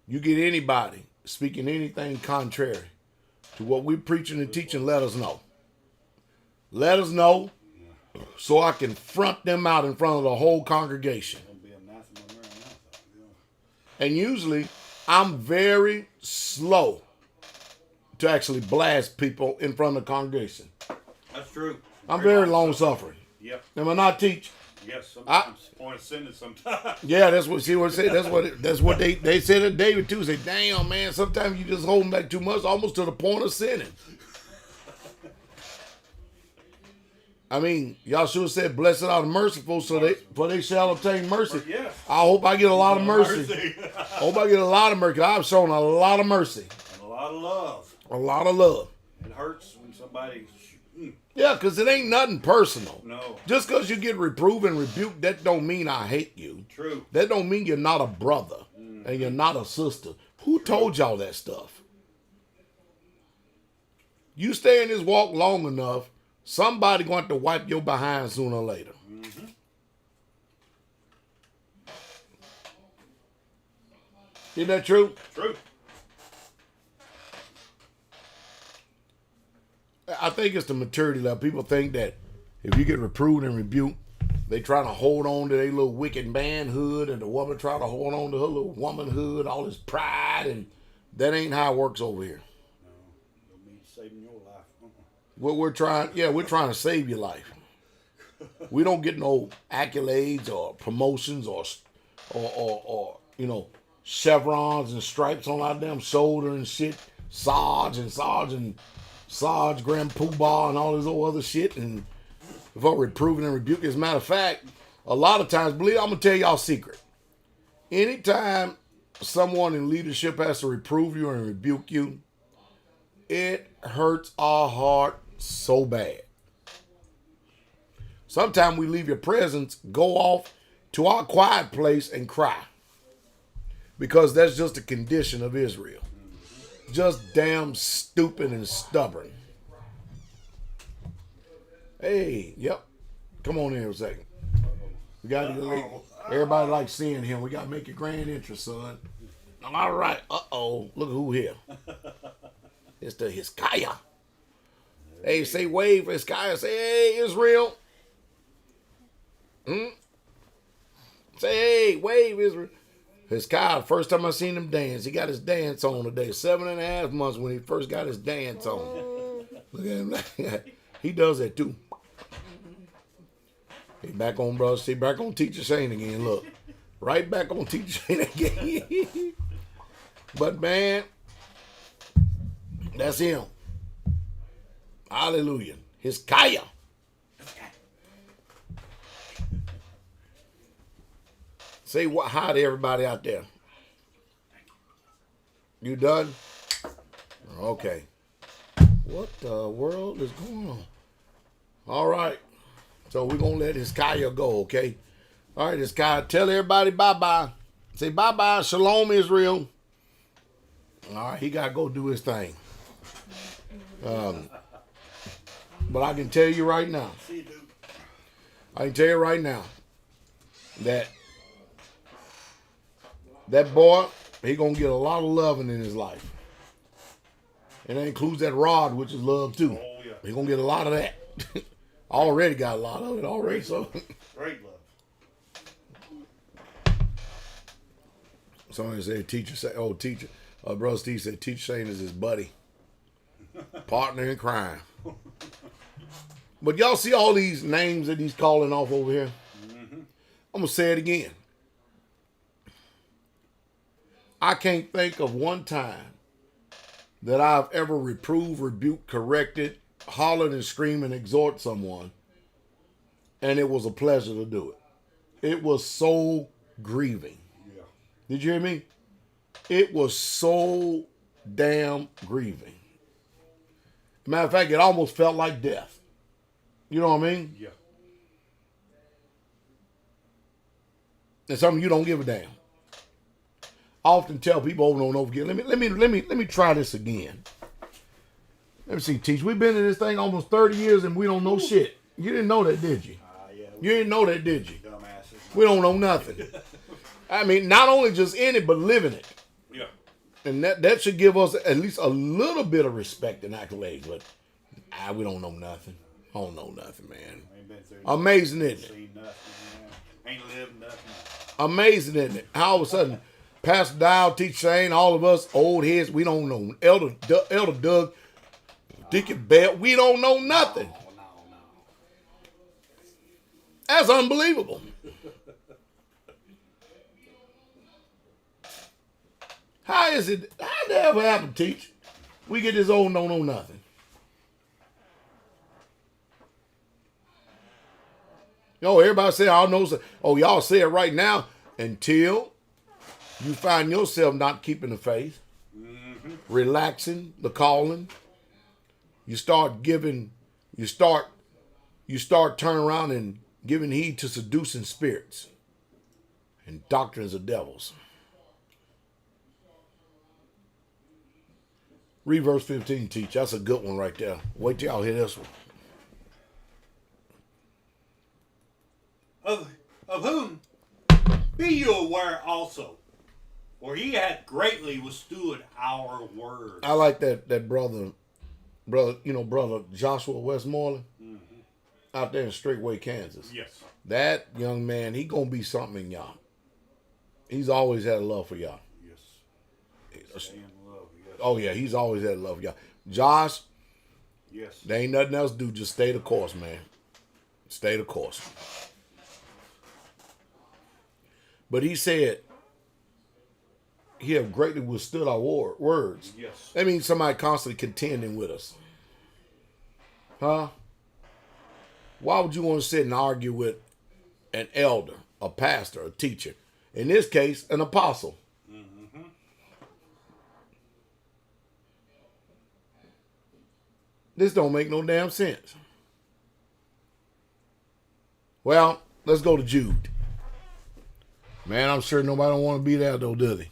You get anybody speaking anything contrary to what we're preaching and teaching, let us know. Let us know so I can front them out in front of the whole congregation. And usually, I'm very slow to actually blast people in front of the congregation. That's true. I'm very long-suffering. Yep. Am I not, teach? Yes, sometimes. Point of sentence sometimes. Yeah, that's what say. That's what they said to David too. Say, damn man, sometimes you just holding back too much, almost to the point of sinning. I mean, y'all should have said, "Blessed are the merciful, for they shall obtain mercy." Yes. I hope I get a lot of mercy. I hope I get a lot of mercy. I've shown a lot of mercy. And a lot of love. A lot of love. It hurts when somebody. Yeah, because it ain't nothing personal. No. Just because you get reproved and rebuked, that don't mean I hate you. True. That don't mean you're not a brother and you're not a sister. Who told y'all that stuff? You stay in this walk long enough, somebody going to wipe your behind sooner or later. Mm-hmm. Isn't that true? True. I think it's the maturity level. People think that if you get reproved and rebuked, they trying to hold on to their little wicked manhood, and the woman trying to hold on to her little womanhood, all this pride, and that ain't how it works over here. No, it means saving your life. What we're trying to save your life. We don't get no accolades or promotions or chevrons and stripes on our damn shoulder and shit. Sarge, Grand Poobah, and all this old other shit. And for reproving and rebuking. As a matter of fact, a lot of times, I'm gonna tell y'all a secret. Anytime someone in leadership has to reprove you and rebuke you, it hurts our heart so bad. Sometimes we leave your presence, go off, to our quiet place and cry. Because that's just a condition of Israel. Just damn stupid and stubborn. Hey, yep. Come on in a second. We got to everybody likes seeing him. We got to make your grand entrance, son. All right. Uh-oh. Look who here. It's the Hiskiah. Hey, say wave, Hiskiah. Say, hey, Israel. Say, hey, wave, Israel. Hiskiah, first time I seen him dance, he got his dance on today. 7.5 months when he first got his dance on. Look at him. He does that too. He back on, brother. See, back on Teacher Shane again. Look. Right back on Teacher Shane again. But, man, that's him. Hallelujah. Hiskiah. Say what? Hi to everybody out there. You done? Okay. What the world is going on? All right. So we're going to let Hiskiah go, okay? All right, Hiskiah, tell everybody bye-bye. Say bye-bye. Shalom, Israel. All right, he got to go do his thing. But I can tell you right now. I can tell you right now that boy, he going to get a lot of loving in his life. And that includes that rod, which is love too. Oh, yeah. He going to get a lot of that. Already got a lot of it already. So Great love. somebody said, teacher say, oh, teacher. Brother Steve said, Teacher Shane is his buddy. Partner in crime. But y'all see all these names that he's calling off over here? Mm-hmm. I'm going to say it again. I can't think of one time that I've ever reproved, rebuked, corrected, hollered and screamed and exhort someone, and it was a pleasure to do it. It was so grieving. Yeah. Did you hear me? It was so damn grieving. Matter of fact, it almost felt like death. You know what I mean? Yeah. And something you don't give a damn. I often tell people over and over again, let me try this again. Let me see, Teach. We've been in this thing almost 30 years and we don't know shit. You didn't know that, did you? Yeah, You didn't know that, did you? dumbasses. We don't know nothing. I mean, not only just in it, but living it. Yeah. And that should give us at least a little bit of respect and accolades. But we don't know nothing. I don't know nothing, man. Ain't been through Amazing, isn't it? seen nothing, man. Ain't lived nothing. Amazing, isn't it? How all of a sudden, Pastor Dowell, Teacher Shane, all of us old heads, we don't know. Elder Doug, Deacon Bell, we don't know nothing. No. That's unbelievable. How is it? How did that ever happen, Teach? We get this old don't know nothing. Yo, everybody say, I know. Oh, y'all say it right now until you find yourself not keeping the faith, relaxing the calling. You start turning around and giving heed to seducing spirits and doctrines of devils. Read verse 15, Teach. That's a good one right there. Wait till y'all hear this one. Of whom be you aware also, for he hath greatly withstood our word. I like that brother, Joshua Westmoreland, out there in Straightway, Kansas. Yes. That young man, he gonna be something in y'all. He's always had a love for y'all. Yes. Stay in love. Yes. Oh yeah, he's always had love for y'all. Josh, Yes. there ain't nothing else to do. Just stay the course, man. Stay the course. But he said, he have greatly withstood our words. Yes. That means somebody constantly contending with us. Huh? Why would you want to sit and argue with an elder, a pastor, a teacher? In this case, an apostle. Mm-hmm. This don't make no damn sense. Well, let's go to Jude. Man, I'm sure nobody don't want to be there though, do they?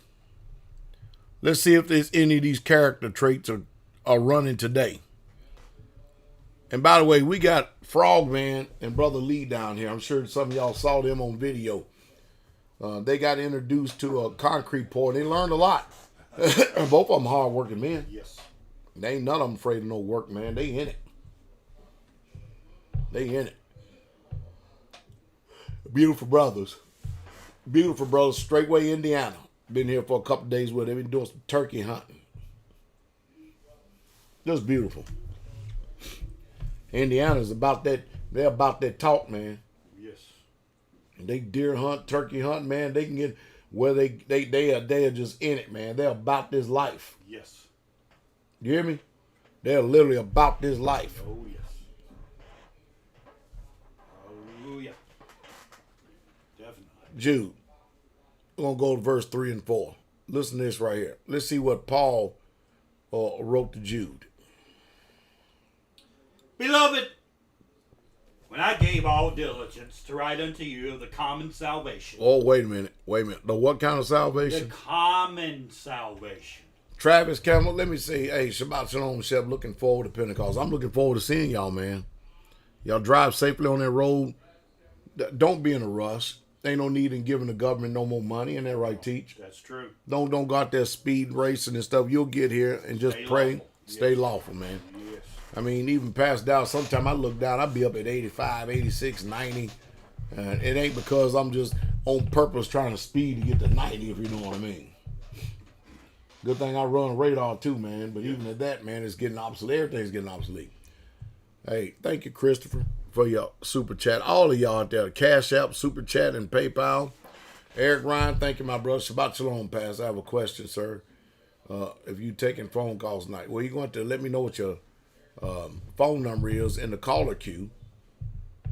Let's see if there's any of these character traits are running today. And by the way, we got Frogman and Brother Lee down here. I'm sure some of y'all saw them on video. They got introduced to a concrete pour. They learned a lot. Both of them hard-working men. Yes. They ain't none of them afraid of no work, man. They in it. They in it. Beautiful brothers. Beautiful brothers. Straightway, Indiana. Been here for a couple days with them. They've been doing some turkey hunting. Just beautiful. Indiana's about that. They're about that talk, man. Yes. They deer hunt, turkey hunt, man. They can get where they are just in it, man. They're about this life. Yes. You hear me? They're literally about this life. Oh, yes. Hallelujah. Definitely. Jude. We're going to go to verse 3 and 4. Listen to this right here. Let's see what Paul wrote to Jude. Beloved, when I gave all diligence to write unto you of the common salvation. Oh, wait a minute. Wait a minute. The what kind of salvation? The common salvation. Travis Campbell, let me say, hey, Shabbat Shalom, Shep, looking forward to Pentecost. I'm looking forward to seeing y'all, man. Y'all drive safely on that road. Don't be in a rush. Ain't no need in giving the government no more money. Ain't that right, Teach? That's true. Don't go out there speed racing and stuff. You'll get here and just Stay pray. lawful. Stay lawful, man. Yes. I mean, even Pastor Dowell, sometimes I look down, I'll be up at 85, 86, 90. And it ain't because I'm just on purpose trying to speed to get to 90, if you know what I mean. Good thing I run radar too, man. But even at that, man, it's getting obsolete. Everything's getting obsolete. Hey, thank you, Christopher, for your super chat. All of y'all out there, Cash App, super chat, and PayPal. Eric Ryan, thank you, my brother. Shabbat Shalom, Pastor. I have a question, sir. If you taking phone calls tonight, well, you're going to let me know what your phone number is in the caller queue.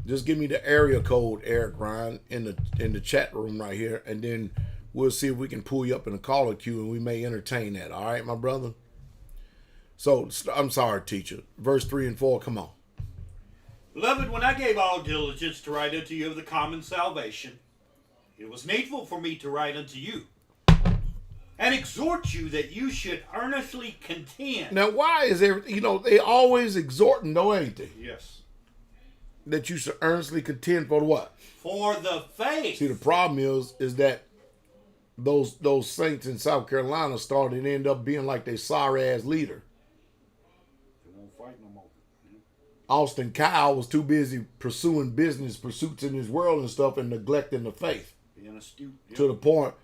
Just give me the area code, Eric Ryan, in the chat room right here, and then we'll see if we can pull you up in the caller queue, and we may entertain that. All right, my brother? So, I'm sorry, teacher. Verse 3 and 4, come on. Beloved, when I gave all diligence to write unto you of the common salvation, it was needful for me to write unto you and exhort you that you should earnestly contend. Now, why is everything, they always exhorting, though, ain't they? Yes. That you should earnestly contend for what? For the faith. See, the problem is that those saints in South Carolina started and end up being like their sorry-ass leader. They won't fight no more. Austin Kyle was too busy pursuing business pursuits in his world and stuff and neglecting the faith. Being astute. Yep. To the point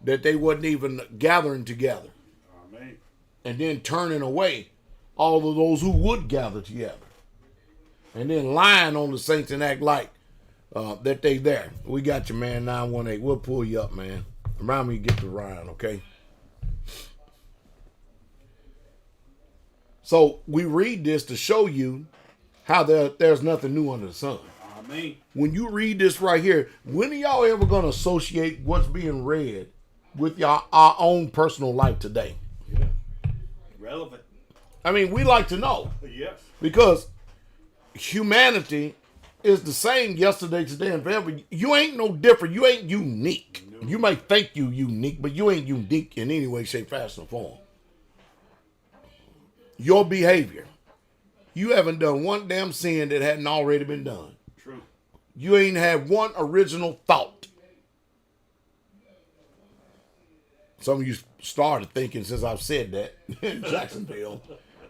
that they wasn't even gathering together. Amen. And then turning away all of those who would gather together. And then lying on the saints and act like that they there. We got you, man, 918. We'll pull you up, man. Remind me to get to Ryan, okay? So we read this to show you how there's nothing new under the sun. Amen. When you read this right here, when are y'all ever going to associate what's being read with our own personal life today? Yeah. Relevant. I mean, we like to know. Yes. Because humanity is the same yesterday, today, and forever. You ain't no different. You ain't unique. No. You may think you unique, but you ain't unique in any way, shape, fashion, or form. Your behavior. You haven't done one damn sin that hadn't already been done. True. You ain't had one original thought. Some of you started thinking since I've said that in Jacksonville.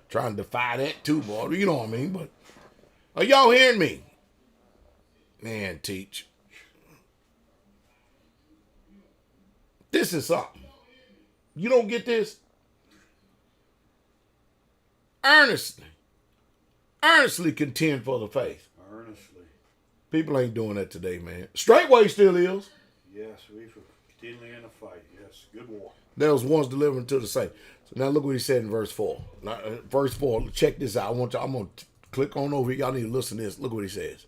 Trying to defy that too, boy. You know what I mean? But are y'all hearing me? Man, Teach. This is something. You don't get this? Earnestly contend for the faith. Earnestly. People ain't doing that today, man. Straightway still is. Yes, we for continually in a fight. Yes, good war. There was once delivered to the saint. So now look what he said in verse 4. Now, verse 4, check this out. I'm going to click on over here. Y'all need to listen to this. Look what he says.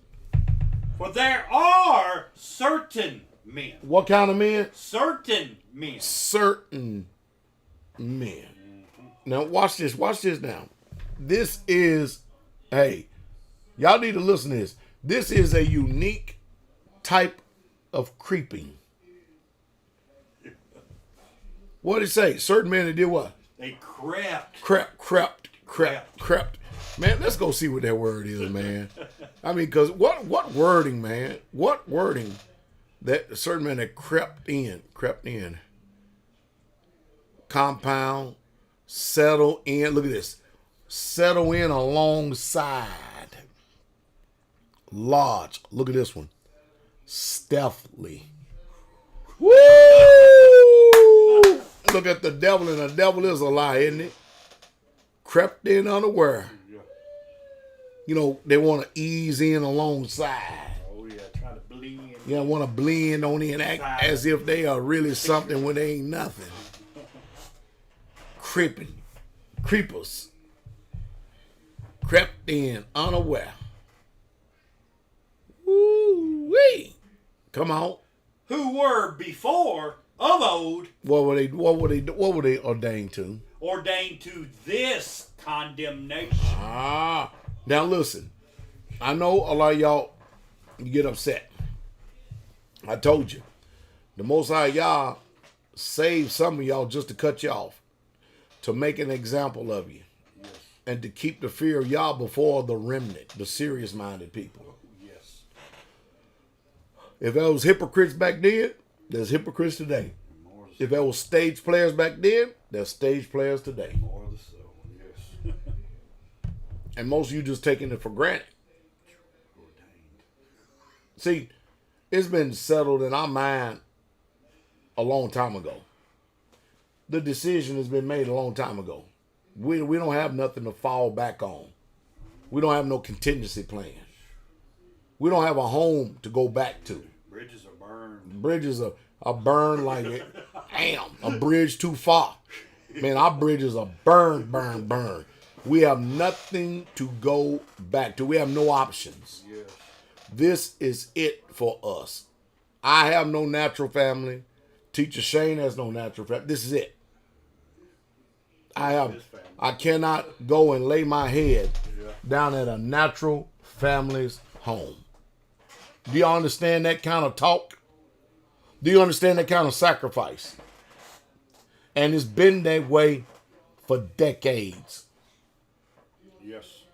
For there are certain men. What kind of men? Certain men. Certain men. Now watch this. Watch this now. This is, hey, y'all need to listen to this. This is a unique type of creeping. What did it say? Certain men that did what? They crept. Crept. Man, let's go see what that word is, man. I mean, because what wording, man? What wording that certain men that crept in. Compound, settle in. Look at this. Settle in alongside. Lodge. Look at this one. Stealthily. Woo! Look at the devil, and the devil is a lie, isn't it? Crept in unaware. You know, they want to ease in alongside. Oh, yeah, trying to blend. Yeah, want to blend on in, act as if they are really something when they ain't nothing. Creepers. Crept in unaware. Woo-wee. Come on. Who were before of old What were they ordained to? ordained to this condemnation. Now listen. I know a lot of y'all, you get upset. I told you. The Most High Yah saved some of y'all just to cut you off. To make an example of you. Yes. And to keep the fear of Yah before the remnant, the serious-minded people. Yes. If there was hypocrites back then, there's hypocrites today. If there was stage players back then, there's stage players today. More of the soul, yes. And most of you just taking it for granted. Ordained. See, it's been settled in our mind a long time ago. The decision has been made a long time ago. We don't have nothing to fall back on. We don't have no contingency plan. We don't have a home to go back to. Bridges are burned. Bridges are burned like it. Damn, a bridge too far. Man, our bridges are burned. We have nothing to go back to. We have no options. Yes. This is it for us. I have no natural family. Teacher Shane has no natural family. This is it. I cannot go and lay my head down at a natural family's home. Do you understand that kind of talk? Do you understand that kind of sacrifice? And it's been that way for decades. Yes.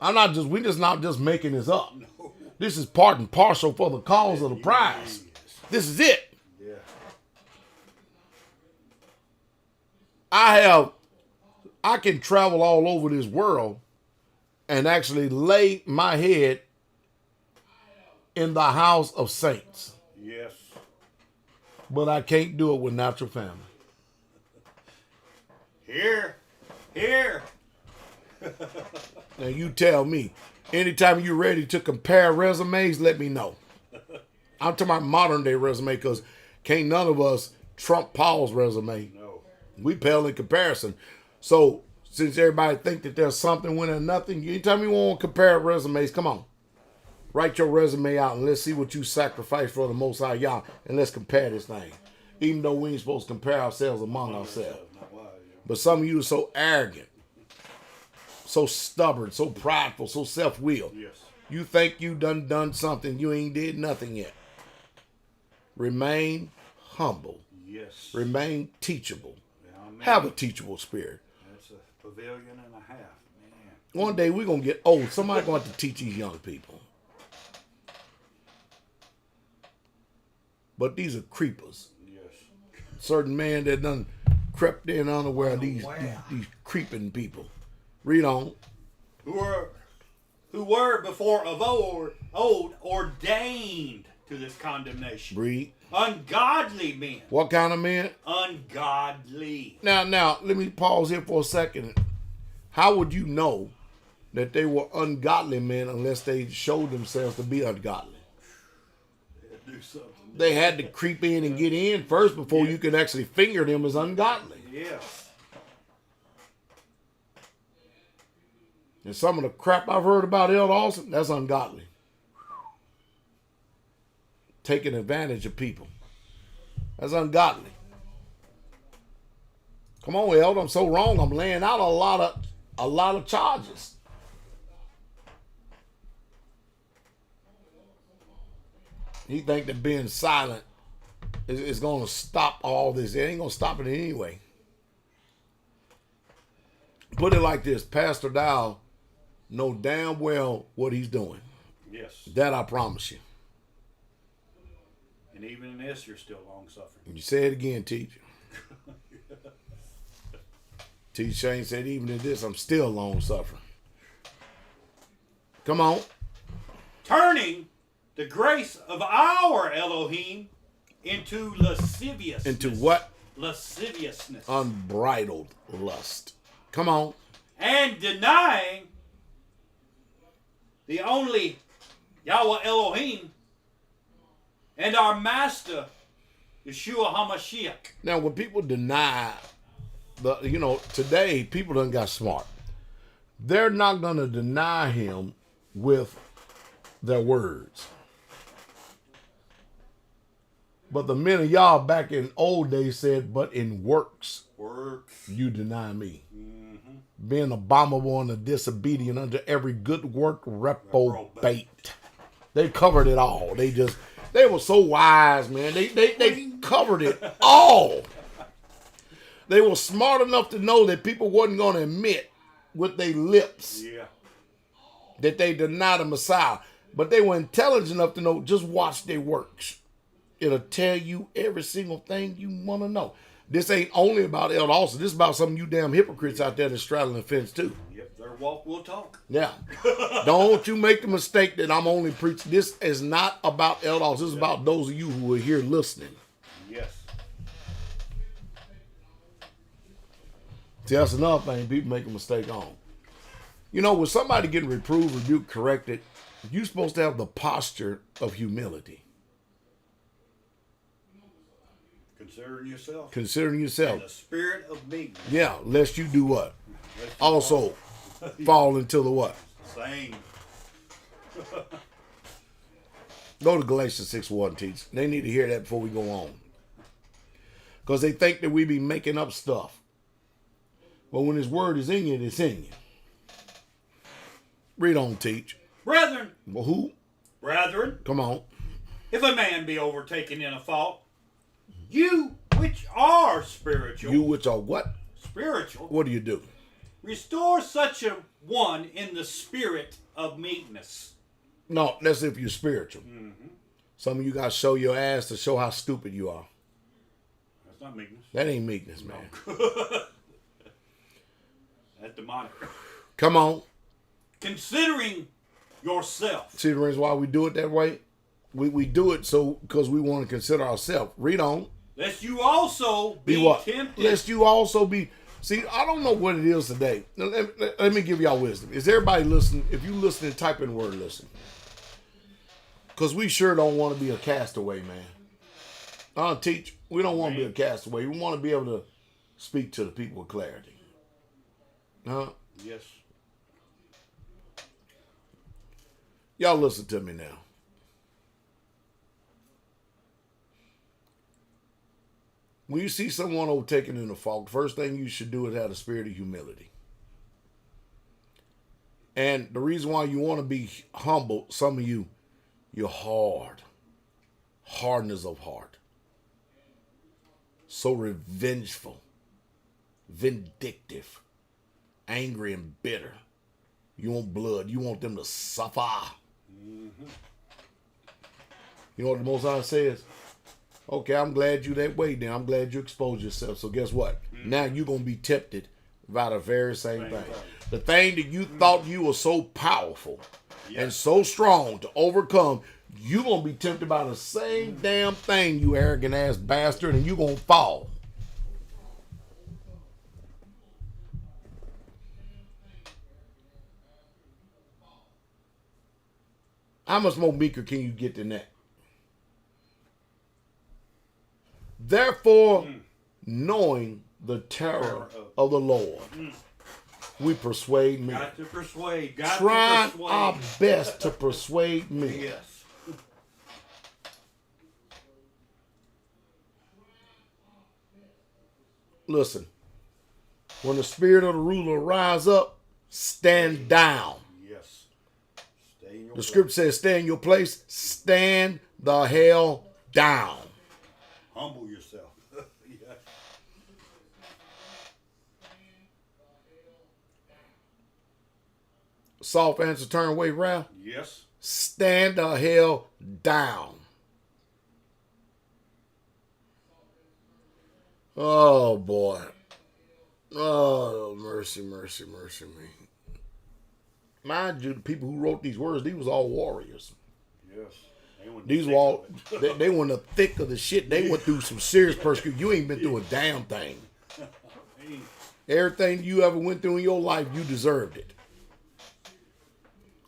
We're just not just making this up. No. This is part and parcel for the cause of the prize. This is it. Yeah. I can travel all over this world and actually lay my head in the house of saints. Yes. But I can't do it with natural family. Here. Now you tell me, anytime you're ready to compare resumes, let me know. I'm talking about modern day resume because can't none of us trump Paul's resume. No. We pale in comparison. So since everybody think that there's something when there's nothing, anytime you want to compare resumes, come on. Write your resume out and let's see what you sacrificed for the Most High Yah and let's compare this thing. Even though we ain't supposed to compare ourselves among ourselves. But some of you are so arrogant, so stubborn, so prideful, so self-willed. Yes. You think you done something, you ain't did nothing yet. Remain humble. Yes. Remain teachable. Amen. Have a teachable spirit. That's a pavilion and a half, man. One day we're going to get old. Somebody's going to have to teach these young people. But these are creepers. Yes. Certain man that done crept in unaware of these creeping people. Read on. Who were before of old ordained to this condemnation. Read. Ungodly men. What kind of men? Ungodly. Now, let me pause here for a second. How would you know that they were ungodly men unless they showed themselves to be ungodly? Do something. They had to creep in and get in first before you could actually finger them as ungodly. Yes. And some of the crap I've heard about Elder Austin, that's ungodly. Taking advantage of people. That's ungodly. Come on, Elder, I'm so wrong. I'm laying out a lot of charges. You think that being silent It's going to stop all this. It ain't going to stop it anyway. Put it like this. Pastor Dowell know damn well what he's doing. Yes. That I promise you. And even in this, you're still long-suffering. You say it again, teacher. Teacher Shane said, even in this, I'm still long-suffering. Come on. Turning the grace of our Elohim into lasciviousness. Into what? Lasciviousness. Unbridled lust. Come on. And denying the only Yahweh Elohim and our Master, Yeshua HaMashiach. Now, when people deny, today people done got smart. They're not going to deny him with their words. But the men of y'all back in old days said, but in works you deny me. Mm-hmm. Being abominable and disobedient unto every good work reprobate. They covered it all. They were so wise, man. They covered it all. They were smart enough to know that people wasn't going to admit with their lips that they denied the Messiah. But they were intelligent enough to know, just watch their works. It'll tell you every single thing you want to know. This ain't only about Elder Austin. This is about some of you damn hypocrites out there that's straddling the fence too. Yep, their walk will talk. Yeah. Don't you make the mistake that I'm only preaching. This is not about Elder Austin. This is about those of you who are here listening. Yes. See, that's another thing people make a mistake on. When somebody getting reproved, rebuked, corrected, you're supposed to have the posture of humility. Considering yourself. And the spirit of meekness. Yeah, lest you do what? Also fall into the what? Same. Go to Galatians 6:1, teach. They need to hear that before we go on. Because they think that we be making up stuff. But when his word is in you, it's in you. Read on, teach. Brethren. Well, who? Brethren. Come on. If a man be overtaken in a fault, you which are spiritual. You which are what? Spiritual. What do you do? Restore such a one in the spirit of meekness. No, that's if you're spiritual. Mm-hmm. Some of you got to show your ass to show how stupid you are. That's not meekness. That ain't meekness, man. No. That's demonic. Come on. Considering yourself. See the reason why we do it that way? We do it because we want to consider ourselves. Read on. Lest you also be what? tempted. Lest you also be. See, I don't know what it is today. Let me give y'all wisdom. Is everybody listening? If you listening, type in word listen. Because we sure don't want to be a castaway, man. Teach. We don't want to be a castaway. We want to be able to speak to the people with clarity. Huh? Yes. Y'all listen to me now. When you see someone overtaken in a fault, the first thing you should do is have a spirit of humility. And the reason why you want to be humble, some of you, you're hard. Hardness of heart. So revengeful. Vindictive. Angry and bitter. You want blood. You want them to suffer. Mm-hmm. You know what the Most High says? Okay, I'm glad you that way then. I'm glad you exposed yourself. So guess what? Now you're going to be tempted by the very same thing. The thing that you thought you were so powerful and so strong to overcome, you're going to be tempted by the same damn thing, you arrogant ass bastard, and you're going to fall. How much more meeker can you get than that? Therefore, knowing the terror of the Lord, we persuade men. Got to persuade. Try our best to persuade men. Yes. Listen, when the spirit of the ruler rise up, stand down. Yes. Stay in your The scripture says, stay in your place. Stand the hell down. Humble yourself. Yeah. Soft answer, turn away, Ralph. Yes. Stand the hell down. Oh, boy. Oh, mercy, mercy, mercy me. Mind you, the people who wrote these words, these was all warriors. Yes. These were all, they were in the thick of the shit. They went through some serious persecution. You ain't been through a damn thing. Everything you ever went through in your life, you deserved it.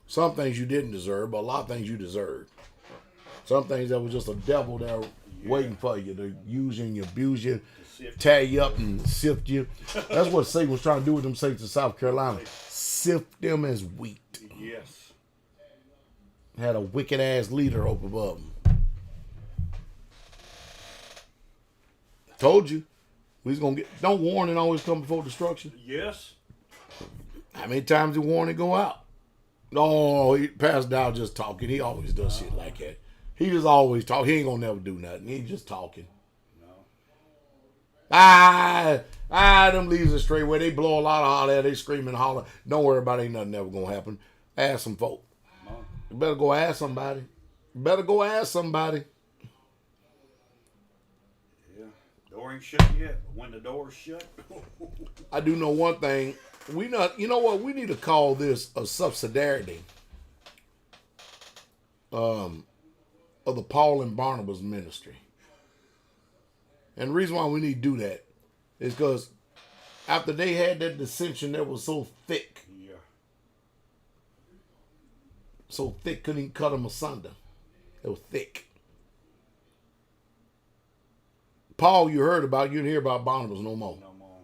Some things you didn't deserve, but a lot of things you deserved. Some things that was just a devil there waiting for you to use you and abuse you, tear you up and sift you. That's what Satan was trying to do with them saints in South Carolina. Sift them as wheat. Yes. Had a wicked ass leader up above them. Told you. We was gonna get. Don't warning always come before destruction. Yes. How many times did warning go out? No, Pastor Dowell just talking. He always does shit like that. He just always talk. He ain't gonna never do nothing. He just talking. No. Them leaves are straight where they blow a lot of holler. They scream and holler. Don't worry about it. Ain't nothing ever gonna happen. Ask some folk. No. You better go ask somebody. Better go ask somebody. Yeah. Door ain't shut yet, but when the door's shut. I do know one thing. You know what? We need to call this a subsidiarity of the Paul and Barnabas ministry. And the reason why we need to do that is because after they had that dissension that was so thick, couldn't even cut them asunder. It was thick. Paul, you heard about. You didn't hear about Barnabas no more. No more.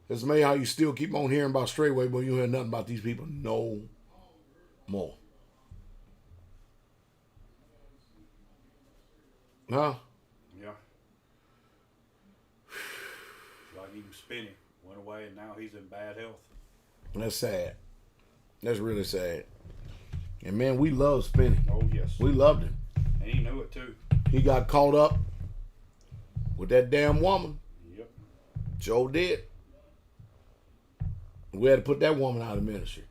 It's amazing how you still keep on hearing about straightway, but you hear nothing about these people no more. Huh? Yeah. Like he was spinning, went away, and now he's in bad health. And that's sad. That's really sad. And man, we love spinning. Oh yes. We loved him. And he knew it too. He got caught up with that damn woman. Yep. Joe did. We had to put that woman out of ministry.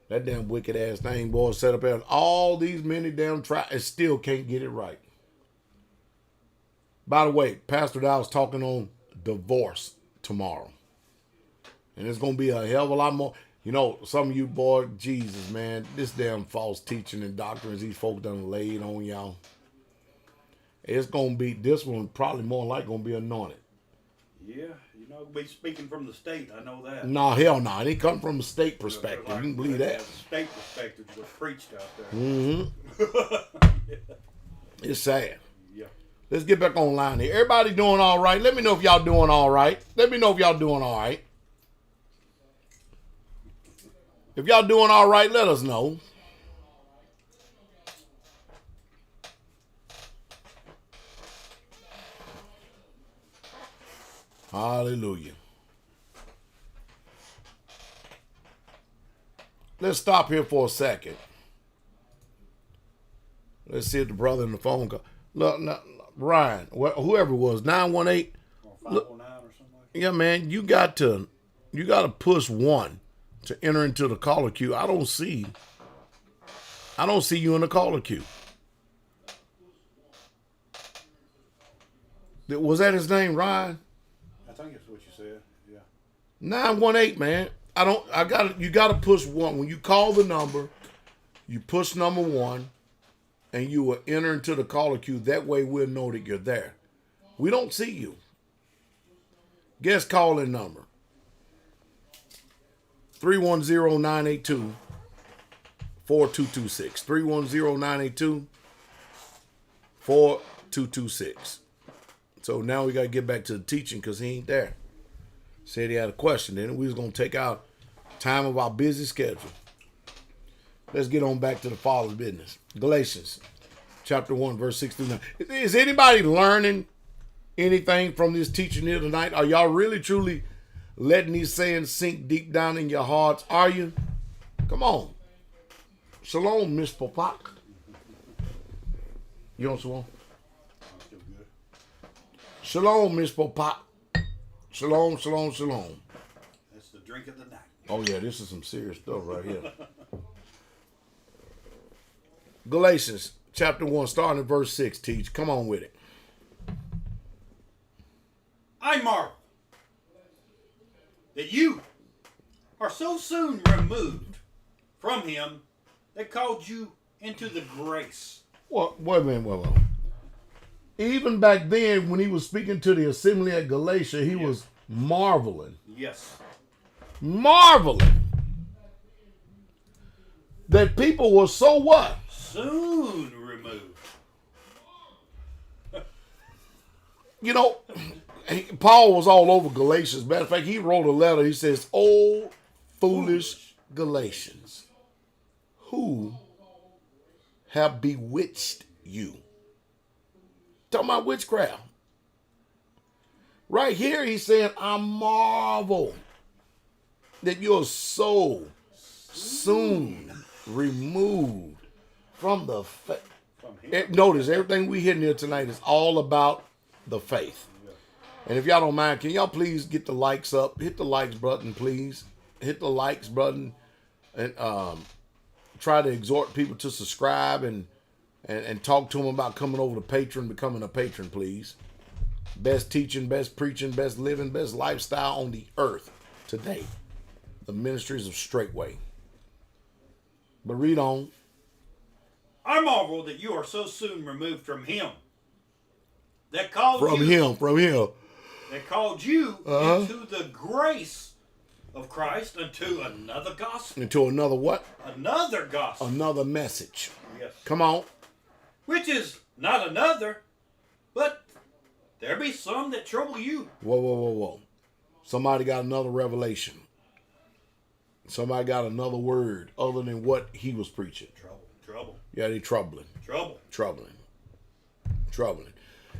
That damn wicked ass thing, boy, set up there. All these many damn tries and still can't get it right. By the way, Pastor Dowell's talking on divorce tomorrow. And it's going to be a hell of a lot more. You know, some of you, boy, Jesus, man, this damn false teaching and doctrines these folks done laid on y'all. It's going to be, this one probably more likely going to be anointed. Yeah, you know, be speaking from the state, I know that. No, hell no. It ain't come from a state perspective. Like, you can believe that. State perspective was preached out there. Mm-hmm. Yeah. It's sad. Yeah. Let's get back online here. Everybody doing all right? Let me know if y'all doing all right. Let me know if y'all doing all right. If y'all doing all right, let us know. Hallelujah. Let's stop here for a second. Let's see if the brother in the phone call. Look, Ryan, whoever it was, 918. Or 509 or something like that. Yeah, man, you got to push 1 to enter into the caller queue. I don't see you in the caller queue. Was that his name, Ryan? I think that's what you said. Yeah. 918, man. You gotta push 1. When you call the number, you push number 1, and you will enter into the caller queue. That way we'll know that you're there. We don't see you. Guess calling number. 310-982-4226. 310-982-4226. So now we got to get back to the teaching because he ain't there. Said he had a question. Then we was going to take out time of our busy schedule. Let's get on back to the Father's business. Galatians chapter 1, verse 6 through 9. Is anybody learning anything from this teaching here tonight? Are y'all really, truly letting these sayings sink deep down in your hearts? Are you? Come on. Shalom, Miss Popak. You on shalom? I feel good. Shalom, Miss Popop. Shalom, shalom, shalom. That's the drink of the night. Oh, yeah, this is some serious stuff right here. Galatians chapter 1, starting at verse 6, teach. Come on with it. I marvel that you are so soon removed from him that called you into the grace. Well, wait a minute. Even back then, when he was speaking to the assembly at Galatia, he was marveling. Yes. Marveling. That people were so what? Soon removed. You know, Paul was all over Galatians. Matter of fact, he wrote a letter. He says, "Oh, foolish Galatians, who have bewitched you?" Talking about witchcraft. Right here, he's saying, "I marvel that you're so soon removed from the faith." Notice, everything we hitting here tonight is all about the faith. And if y'all don't mind, can y'all please get the likes up? Hit the likes button, please. Hit the likes button. And try to exhort people to subscribe and talk to them about coming over to Patreon, becoming a patron, please. Best teaching, best preaching, best living, best lifestyle on the earth today. The ministries of Straightway. But read on. I marvel that you are so soon removed from him that called From him. That called you into the grace of Christ unto another gospel. Into another what? Another gospel. Another message. Yes. Come on. Which is not another, but there be some that trouble you. Whoa. Somebody got another revelation. Somebody got another word other than what he was preaching. Trouble. Yeah, they troubling. Troubling.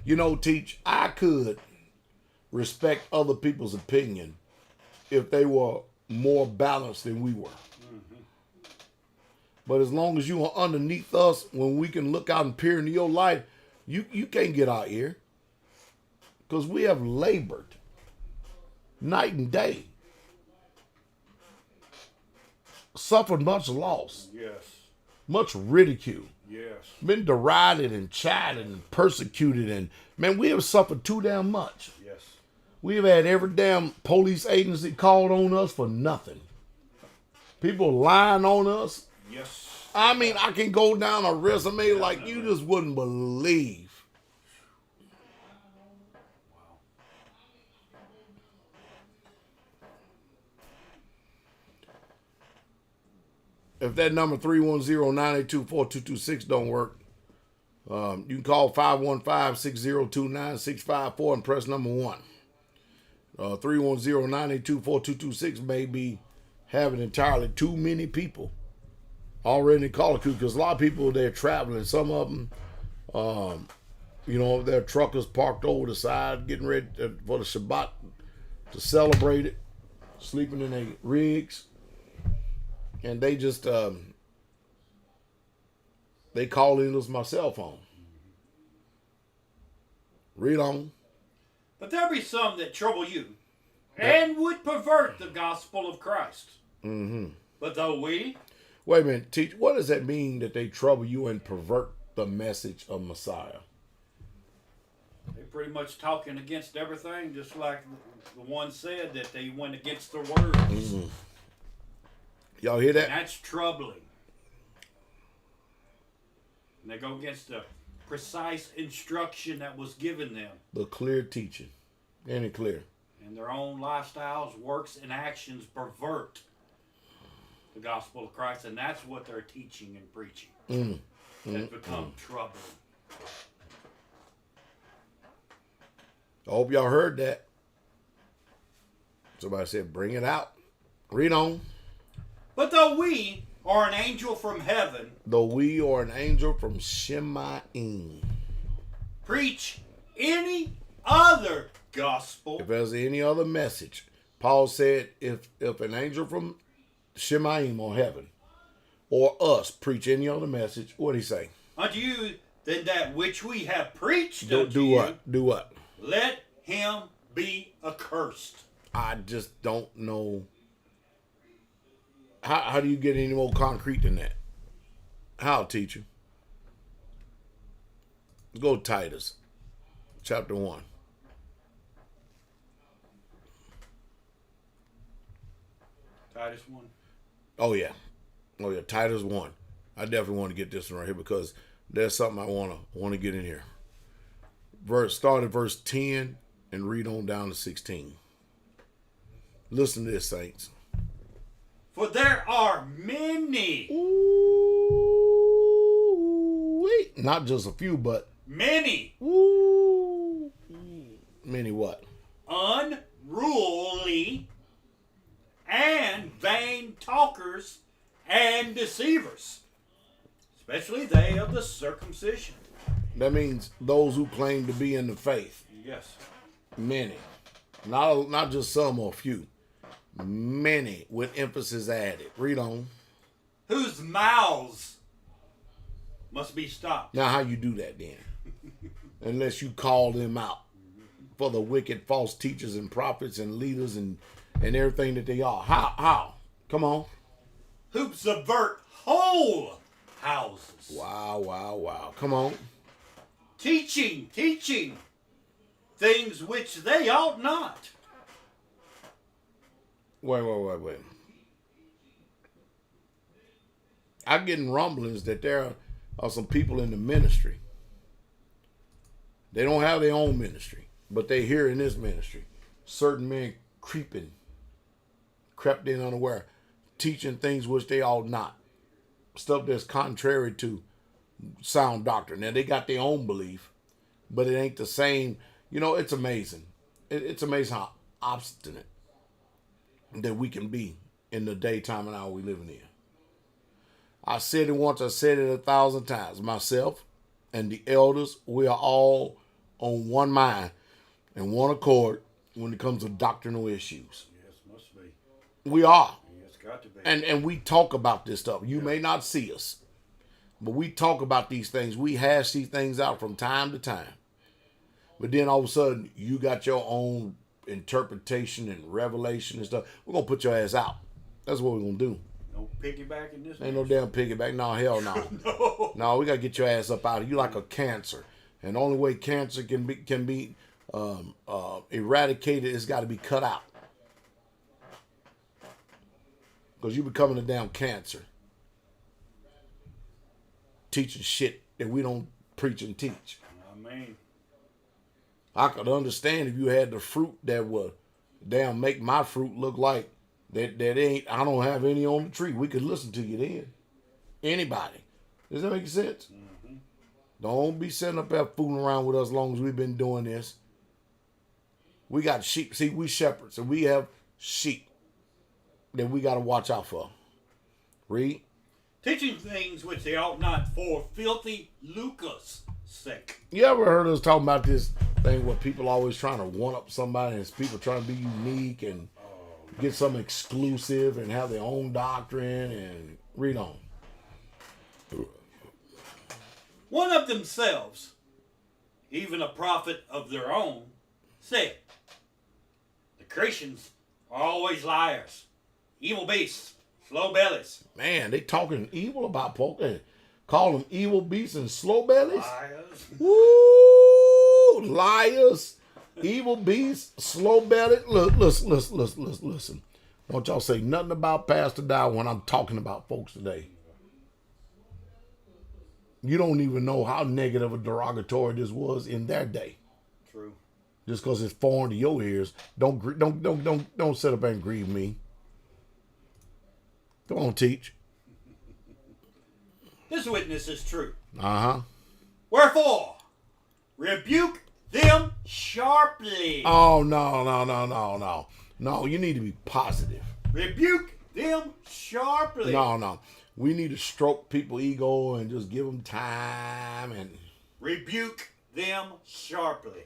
You know, teach, I could respect other people's opinion if they were more balanced than we were. Mm-hmm. But as long as you are underneath us, when we can look out and peer into your life, you can't get our ear. Because we have labored night and day. Suffered much loss. Yes. Much ridicule. Yes. Been derided and chided and persecuted. And, man, we have suffered too damn much. Yes. We have had every damn police agency called on us for nothing. People lying on us. Yes. I mean, I can go down a resume like you just wouldn't believe. If that number 310-982-4226 don't work, you can call 515-602-9654 and press number 1. 310-982-4226 may be having entirely too many people already in the caller queue, because a lot of people, they're traveling. Some of them, their truckers parked over the side getting ready for the Shabbat to celebrate it, sleeping in their rigs. And they just, they call in my cell phone. Read on. But there be some that trouble you and would pervert the gospel of Christ. Mm-hmm. But though we... Wait a minute, teach. What does that mean that they trouble you and pervert the message of Messiah? They pretty much talking against everything, just like the one said that they went against the words. Mm-hmm. Y'all hear that? And that's troubling. And they go against the precise instruction that was given them. The clear teaching. Ain't it clear? And their own lifestyles, works, and actions pervert the gospel of Christ. And that's what they're teaching and preaching. Has become troubling. I hope y'all heard that. Somebody said, bring it out. Read on. But though we are an angel from heaven, Shemaim, preach any other gospel. If there's any other message, Paul said, if an angel from Shemaim or heaven or us preach any other message, what did he say? Unto you, than that which we have preached Do you. what? Do what? let him be accursed. I just don't know. How do you get any more concrete than that? How, teacher? Go to Titus, chapter 1. Titus 1. Oh yeah, Titus 1. I definitely want to get this one right here because there's something I want to get in here. Start at verse 10 and read on down to 16. Listen to this, saints. For there are many. Ooh, wait, not just a few, but Many. Ooh, many what? Unruly and vain talkers and deceivers, especially they of the circumcision. That means those who claim to be in the faith. Yes. Many. Not just some or few. Many with emphasis added. Read on. Whose mouths must be stopped. Now how you do that then? Unless you call them out for the wicked false teachers and prophets and leaders and everything that they are. How? Come on. Who subvert whole houses. Wow. Come on. Teaching things which they ought not. Wait. I'm getting rumblings that there are some people in the ministry. They don't have their own ministry, but they hear in this ministry. Certain men crept in unaware, teaching things which they ought not. Stuff that's contrary to sound doctrine. Now, they got their own belief, but it ain't the same. You know, it's amazing. It's amazing how obstinate that we can be in the daytime and hour we living in. I said it once, I said it 1,000 times. Myself and the elders, we are all on one mind and one accord when it comes to doctrinal issues. Yes, must be. We are. Yes, got to be. And we talk about this stuff. You may not see us, but we talk about these things. We hash these things out from time to time. But then all of a sudden, you got your own interpretation and revelation and stuff. We're going to put your ass out. That's what we're going to do. No piggyback in this. Ain't no damn piggyback. No, hell no. No, we got to get your ass up out of here. You like a cancer. And the only way cancer can be eradicated is got to be cut out. Because you becoming a damn cancer. Teaching shit that we don't preach and teach. Amen. I could understand if you had the fruit that would damn make my fruit look like that ain't, I don't have any on the tree. We could listen to you then. Anybody. Does that make sense? Mm-hmm. Don't be sitting up there fooling around with us as long as we've been doing this. We got sheep. See, we shepherds, and we have sheep that we got to watch out for. Read. Teaching things which they ought not for filthy lucre's sake. You ever heard us talking about this thing where people always trying to one-up somebody and people trying to be unique and get something exclusive and have their own doctrine and read on. One of themselves, even a prophet of their own, said, the Christians are always liars, evil beasts, slow bellies. Man, they talking evil about folk. They call them evil beasts and slow bellies. Liars. Woo! Liars, evil beasts, slow bellied. Look, listen. Don't y'all say nothing about Pastor Dowell when I'm talking about folks today. You don't even know how negative or derogatory this was in their day. True. Just because it's foreign to your ears, don't sit up and grieve me. Come on, teach. This witness is true. Uh-huh. Wherefore, rebuke them sharply. Oh, no. No, you need to be positive. Rebuke them sharply. No. We need to stroke people's ego and just give them time and... Rebuke them sharply.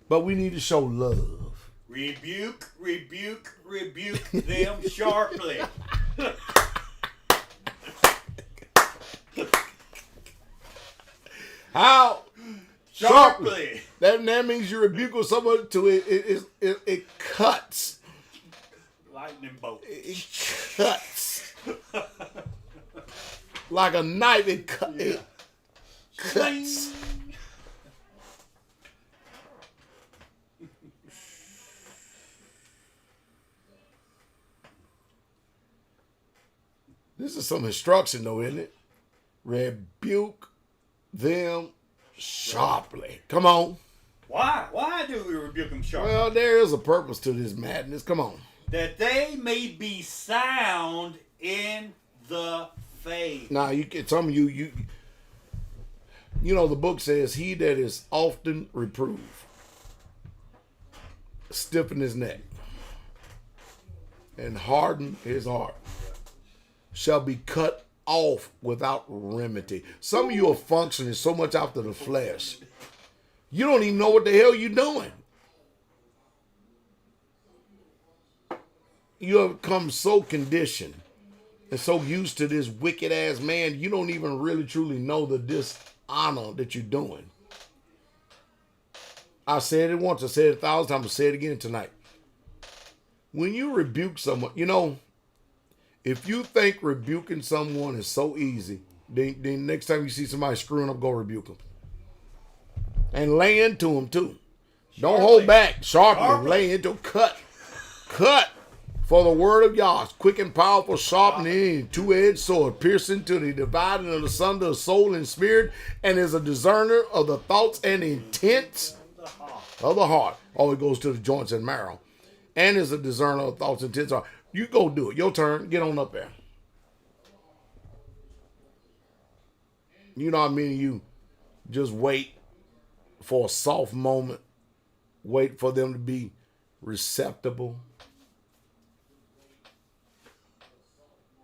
But we need to show love. Rebuke them sharply. How? Sharply. That means you rebuke someone to it cuts. Lightning bolt. It cuts. Like a knife, it cuts. This is some instruction, though, isn't it? Rebuke them sharply. Come on. Why? Why do we rebuke them sharply? Well, there is a purpose to this madness. Come on. That they may be sound in the faith. Now, some of you know the book says, he that is often reproved, stiffen his neck, and harden his heart, shall be cut off without remedy. Some of you are functioning so much after the flesh, you don't even know what the hell you're doing. You have become so conditioned and so used to this wicked ass man, you don't even really truly know the dishonor that you're doing. I said it once, I said it 1,000 times, I'll say it again tonight. When you rebuke someone, if you think rebuking someone is so easy, then next time you see somebody screwing up, go rebuke them. And lay into them too. Don't hold back. Sharply. Lay into them. Cut. For the word of Yah is quick and powerful, sharp and any two-edged sword, piercing to the dividing of the sunder of soul and spirit, and is a discerner of the thoughts and intents of the heart. Oh, it goes to the joints and marrow. And is a discerner of thoughts and intents of the heart. You go do it. Your turn. Get on up there. You know what I mean? You just wait for a soft moment. Wait for them to be receptible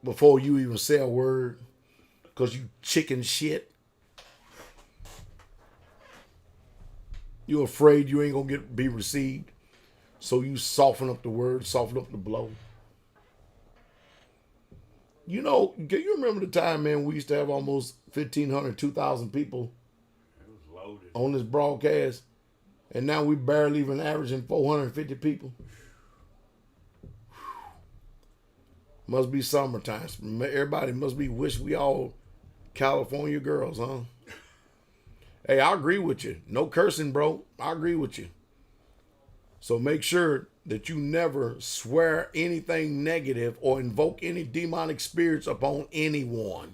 before you even say a word, because you chicken shit. You're afraid you ain't gonna be received, so you soften up the word, soften up the blow. You can you remember the time, man, we used to have almost 1,500, 2,000 people on this broadcast, and now we barely even averaging 450 people. Must be summertime. Everybody must be wish we all California girls, huh? Hey, I agree with you. No cursing, bro. I agree with you. So make sure that you never swear anything negative or invoke any demonic spirits upon anyone.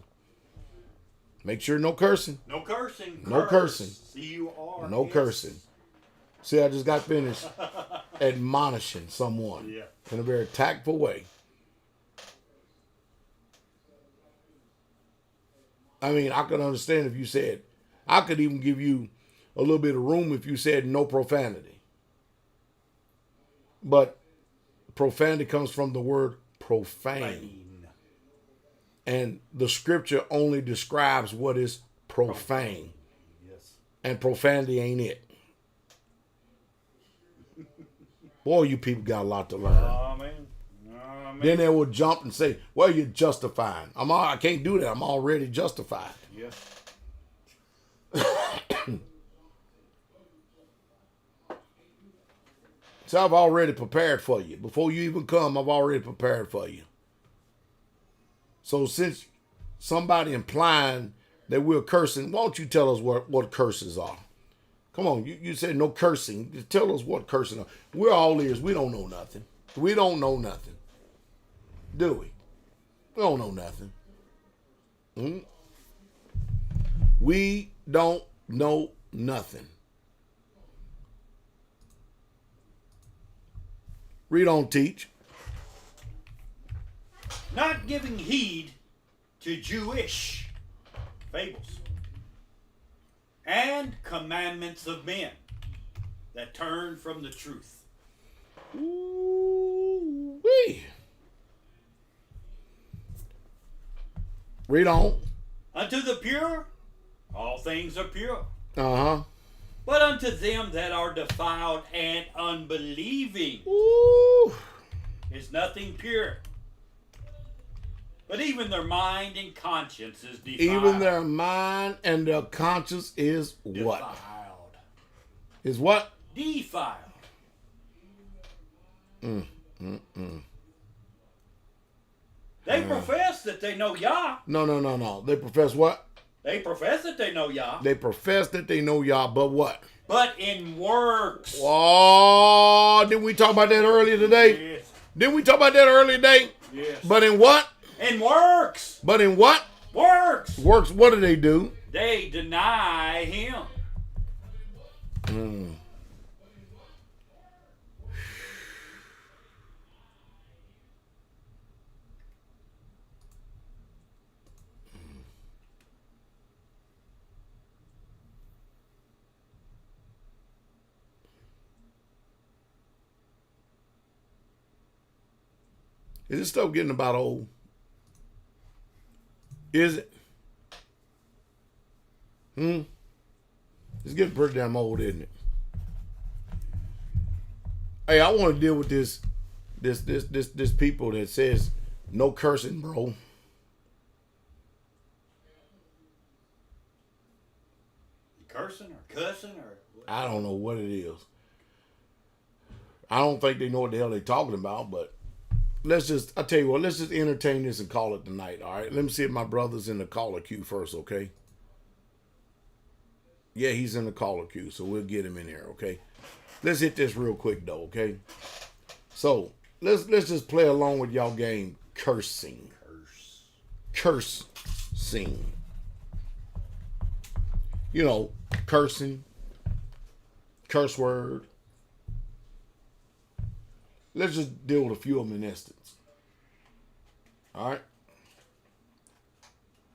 Make sure no cursing. No cursing. No cursing. C-U-R. No cursing. See, I just got finished admonishing someone in a very tactful way. I mean, I could understand if you said, I could even give you a little bit of room if you said no profanity. But profanity comes from the word profane. And the scripture only describes what is profane. Yes. And profanity ain't it. Boy, you people got a lot to learn. Oh, man. Then they will jump and say, well, you're justifying. I can't do that. I'm already justified. Yeah. So I've already prepared for you. Before you even come, I've already prepared for you. So since somebody implying that we're cursing, why don't you tell us what curses are? Come on, you said no cursing. Just tell us what cursing are. We're all ears. We don't know nothing. We don't know nothing. Do we? We don't know nothing. We don't know nothing. Read on, teach. Not giving heed to Jewish fables and commandments of men that turn from the truth. Ooh-wee. Read on. Unto the pure, all things are pure. Uh-huh. But unto them that are defiled and unbelieving Ooh. is nothing pure. But even their mind and conscience is defiled. Even their mind and their conscience is what? Defiled. Is what? defiled. They profess that they know Yah. No. They profess what? They profess that they know Yah. They profess that they know Yah, but what? But in works. Oh, didn't we talk about that earlier today? Yes. Didn't we talk about that earlier today? Yes. But in what? In works. But in what? Works. Works, what do they do? They deny him. Is this stuff getting about old? Is it? It's getting pretty damn old, isn't it? Hey, I want to deal with this people that says no cursing, bro. Cursing or cussing or what? I don't know what it is. I don't think they know what the hell they're talking about, but let's just entertain this and call it the night, all right? Let me see if my brother's in the caller queue first, okay? Yeah, he's in the caller queue, so we'll get him in here, okay? Let's hit this real quick, though, okay? So, let's just play along with y'all game, cursing. Cursing. You know, cursing, curse word. Let's just deal with a few of them in instance. All right?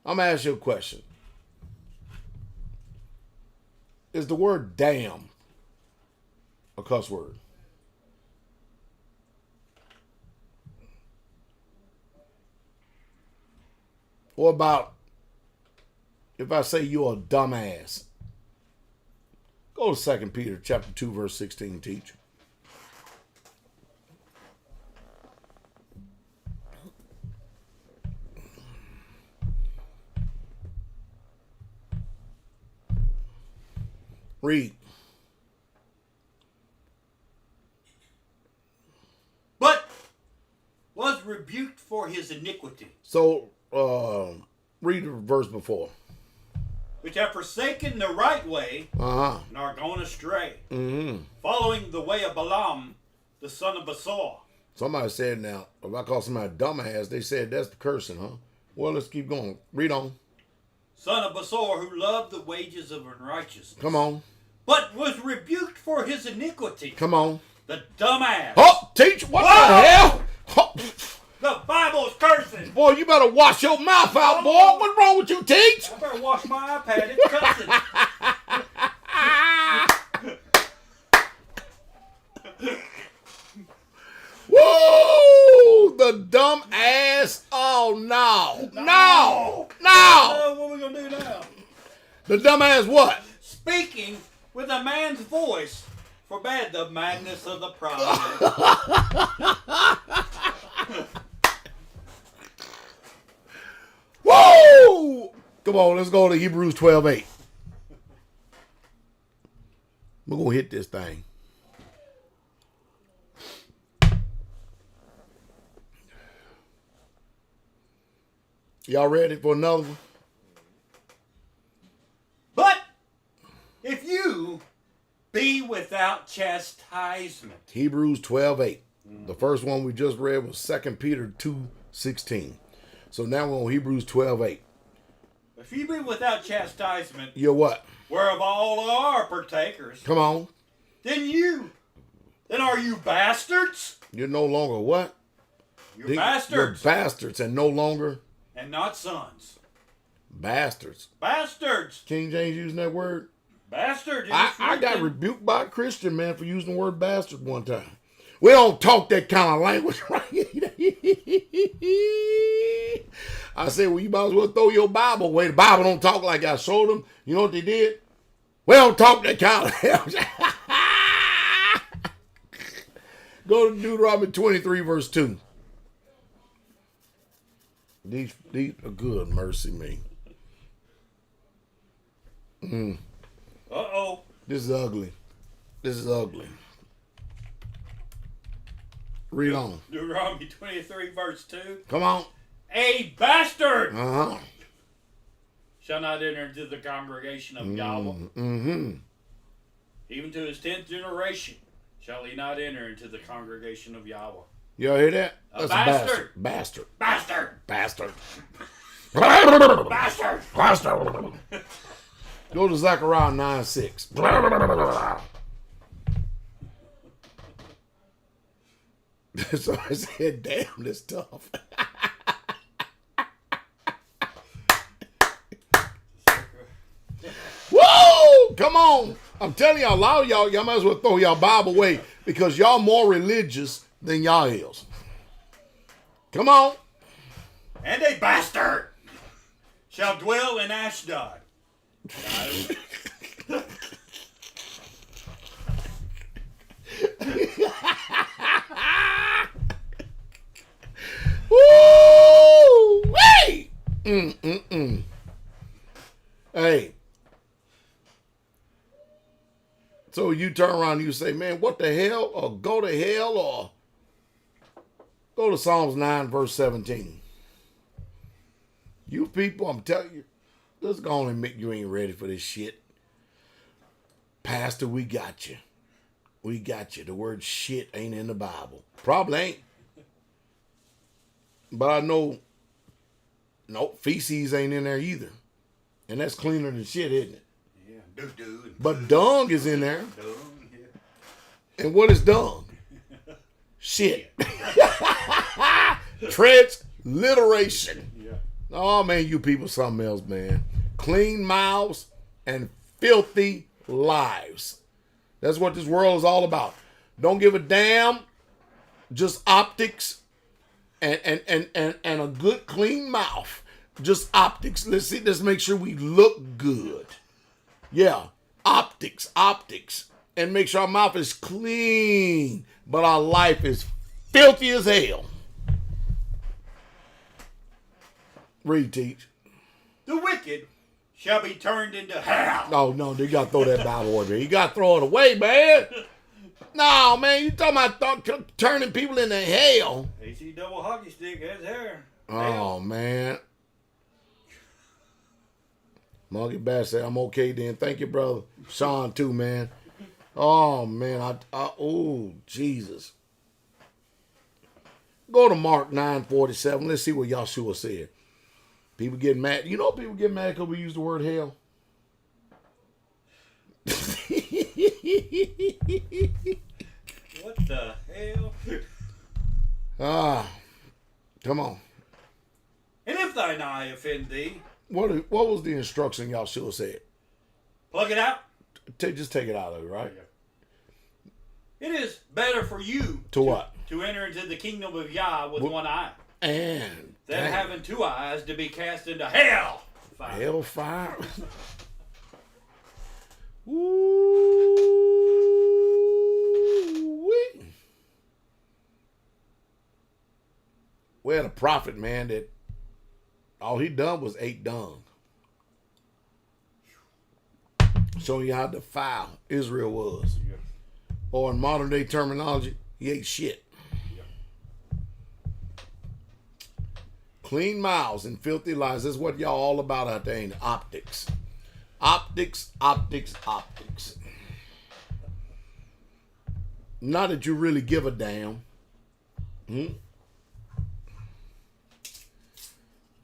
I'm going to ask you a question. Is the word damn a cuss word? What about if I say you're a dumbass? Go to 2 Peter chapter 2, verse 16, teach. Read. But was rebuked for his iniquity. So, read the verse before. Which have forsaken the right way and are gone astray, following the way of Balaam, the son of Besor. Somebody said now, if I call somebody a dumbass, they said that's the cursing, huh? Well, let's keep going. Read on. Son of Besor, who loved the wages of unrighteousness. Come on. But was rebuked for his iniquity. Come on. The dumbass. Oh, teach, what the hell? Oh. The Bible's cursing. Boy, you better wash your mouth out, boy. What's wrong with you, teach? I better wash my iPad. It's cussing. Woo! The dumb ass. Oh, no. No. What are we going to do now? The dumb ass what? Speaking with a man's voice forbade the madness of the prophet. Woo! Come on, let's go to Hebrews 12:8. We're going to hit this thing. Y'all ready for another one? But if you be without chastisement. Hebrews 12:8. The first one we just read was 2 Peter 2:16. So now we're on Hebrews 12:8. If you be without chastisement, You're what? whereof all are partakers, Come on. then are you bastards? You're no longer what? You're bastards. You're bastards and no longer and not sons. bastards. Bastards. King James using that word? Bastard. I got rebuked by a Christian man for using the word bastard one time. We don't talk that kind of language, right? I said, well, you might as well throw your Bible away. The Bible don't talk like I showed them. You know what they did? We don't talk that kind of language. Go to Deuteronomy 23, verse 2. These are good, mercy me. Uh-oh. This is ugly. This is ugly. Read on. Deuteronomy 23, verse 2. Come on. A bastard Uh-huh. shall not enter into the congregation of Yahweh. Mm-hmm. Even to his 10th generation shall he not enter into the congregation of Yahweh. Y'all hear that? A bastard. Bastard. Bastard. Bastard. Bastard. Bastard. Go to Zechariah 9:6. So I said, damn, this tough. Whoa! Come on. I'm telling y'all, a lot of y'all might as well throw y'all Bible away because y'all more religious than y'all is. Come on. And a bastard shall dwell in Ashdod. Woo! Hey! Hey. So you turn around and you say, man, what the hell? Or go to hell or go to Psalms 9, verse 17. You people, I'm telling you, let's go on and admit you ain't ready for this shit. Pastor, we got you. We got you. The word shit ain't in the Bible. Probably ain't. But I know, no, feces ain't in there either. And that's cleaner than shit, isn't it? Yeah, doo-doo. But dung is in there. Dung, yeah. And what is dung? Shit. Transliteration. Yeah. Oh, man, you people something else, man. Clean mouths and filthy lives. That's what this world is all about. Don't give a damn. Just optics and a good clean mouth. Just optics. Let's make sure we look good. Yeah, optics. And make sure our mouth is clean, but our life is filthy as hell. Read, teach. The wicked shall be turned into hell. Oh, no, you got to throw that Bible over there. You got to throw it away, man. No, man, you talking about turning people into hell. AC double hockey stick has hair. Oh, man. Monkey Bass said, I'm okay then. Thank you, brother. Sean, too, man. Oh, man. Oh, Jesus. Go to Mark 9:47. Let's see what Yahshua said. People get mad. You know people get mad because we use the word hell? What the hell? Come on. And if thine eye offend thee, What was the instruction Yahshua said? pluck it out. Just take it out of it, right? It is better for you To what? To enter into the kingdom of Yah with one eye And than having two eyes to be cast into hell. Fire. hellfire. Ooh-wee. We had a prophet, man, that all he done was ate dung. Showing you how defiled Israel was. Yeah. Or in modern day terminology, he ate shit. Clean mouths and filthy lies. That's what y'all all about out there, ain't it? Optics. Optics. Not that you really give a damn.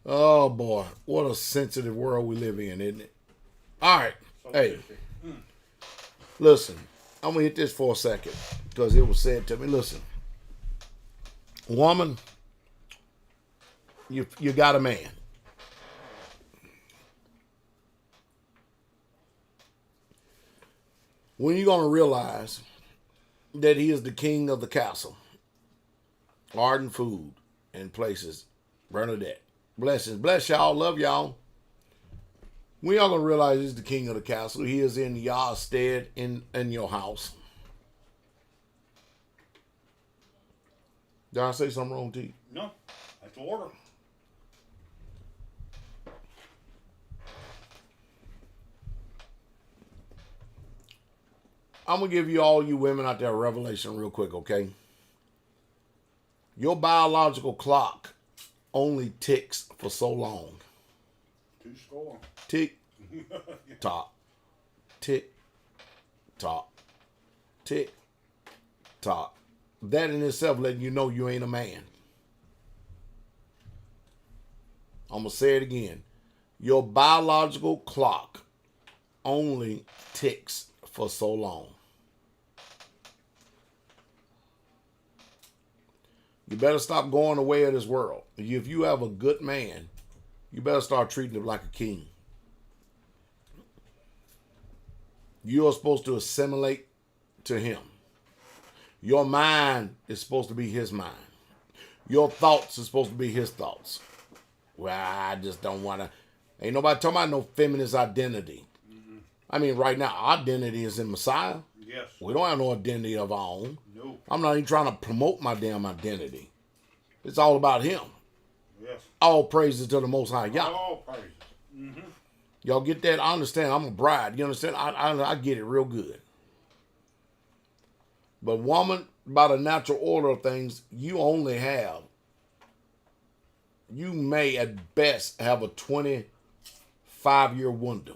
Oh, boy. What a sensitive world we live in, isn't it? All right. Hey. Listen. I'm going to hit this for a second because it was said to me. Listen. Woman, you got a man. When you going to realize that he is the king of the castle, ardent food and places, Bernadette. Blessings. Bless y'all. Love y'all. When y'all going to realize he's the king of the castle, he is in y'all's stead in your house. Did I say something wrong to you? No, that's the order. I'm going to give you all you women out there a revelation real quick, okay? Your biological clock only ticks for so long. 2 score. Tick, tock, tick, tock, tick, tock. That in itself letting you know you ain't a man. I'm going to say it again. Your biological clock only ticks for so long. You better stop going the way of this world. If you have a good man, you better start treating him like a king. You are supposed to assimilate to him. Your mind is supposed to be his mind. Your thoughts are supposed to be his thoughts. Well, I just don't want to. Ain't nobody talking about no feminist identity. Mm-hmm. I mean, right now, our identity is in Messiah. Yes. We don't have no identity of our own. No. I'm not even trying to promote my damn identity. It's all about him. Yes. All praises to the Most High Yah. All praises. Mm-hmm. Y'all get that? I understand. I'm a bride. You understand? I get it real good. But woman, by the natural order of things, you may at best have a 25-year window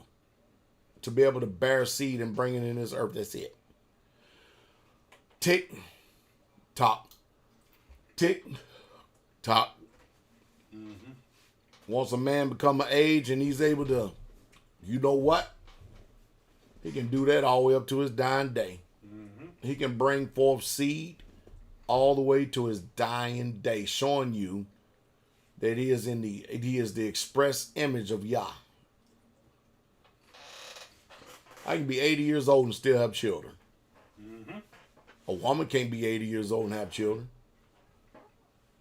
to be able to bear seed and bring it in this earth. That's it. Tick, tock. Tick, tock. Mm-hmm. Once a man become an age and he's able to, you know what? He can do that all the way up to his dying day. Mm-hmm. He can bring forth seed all the way to his dying day, showing you that he is the express image of Yah. I can be 80 years old and still have children. Mm-hmm. A woman can't be 80 years old and have children.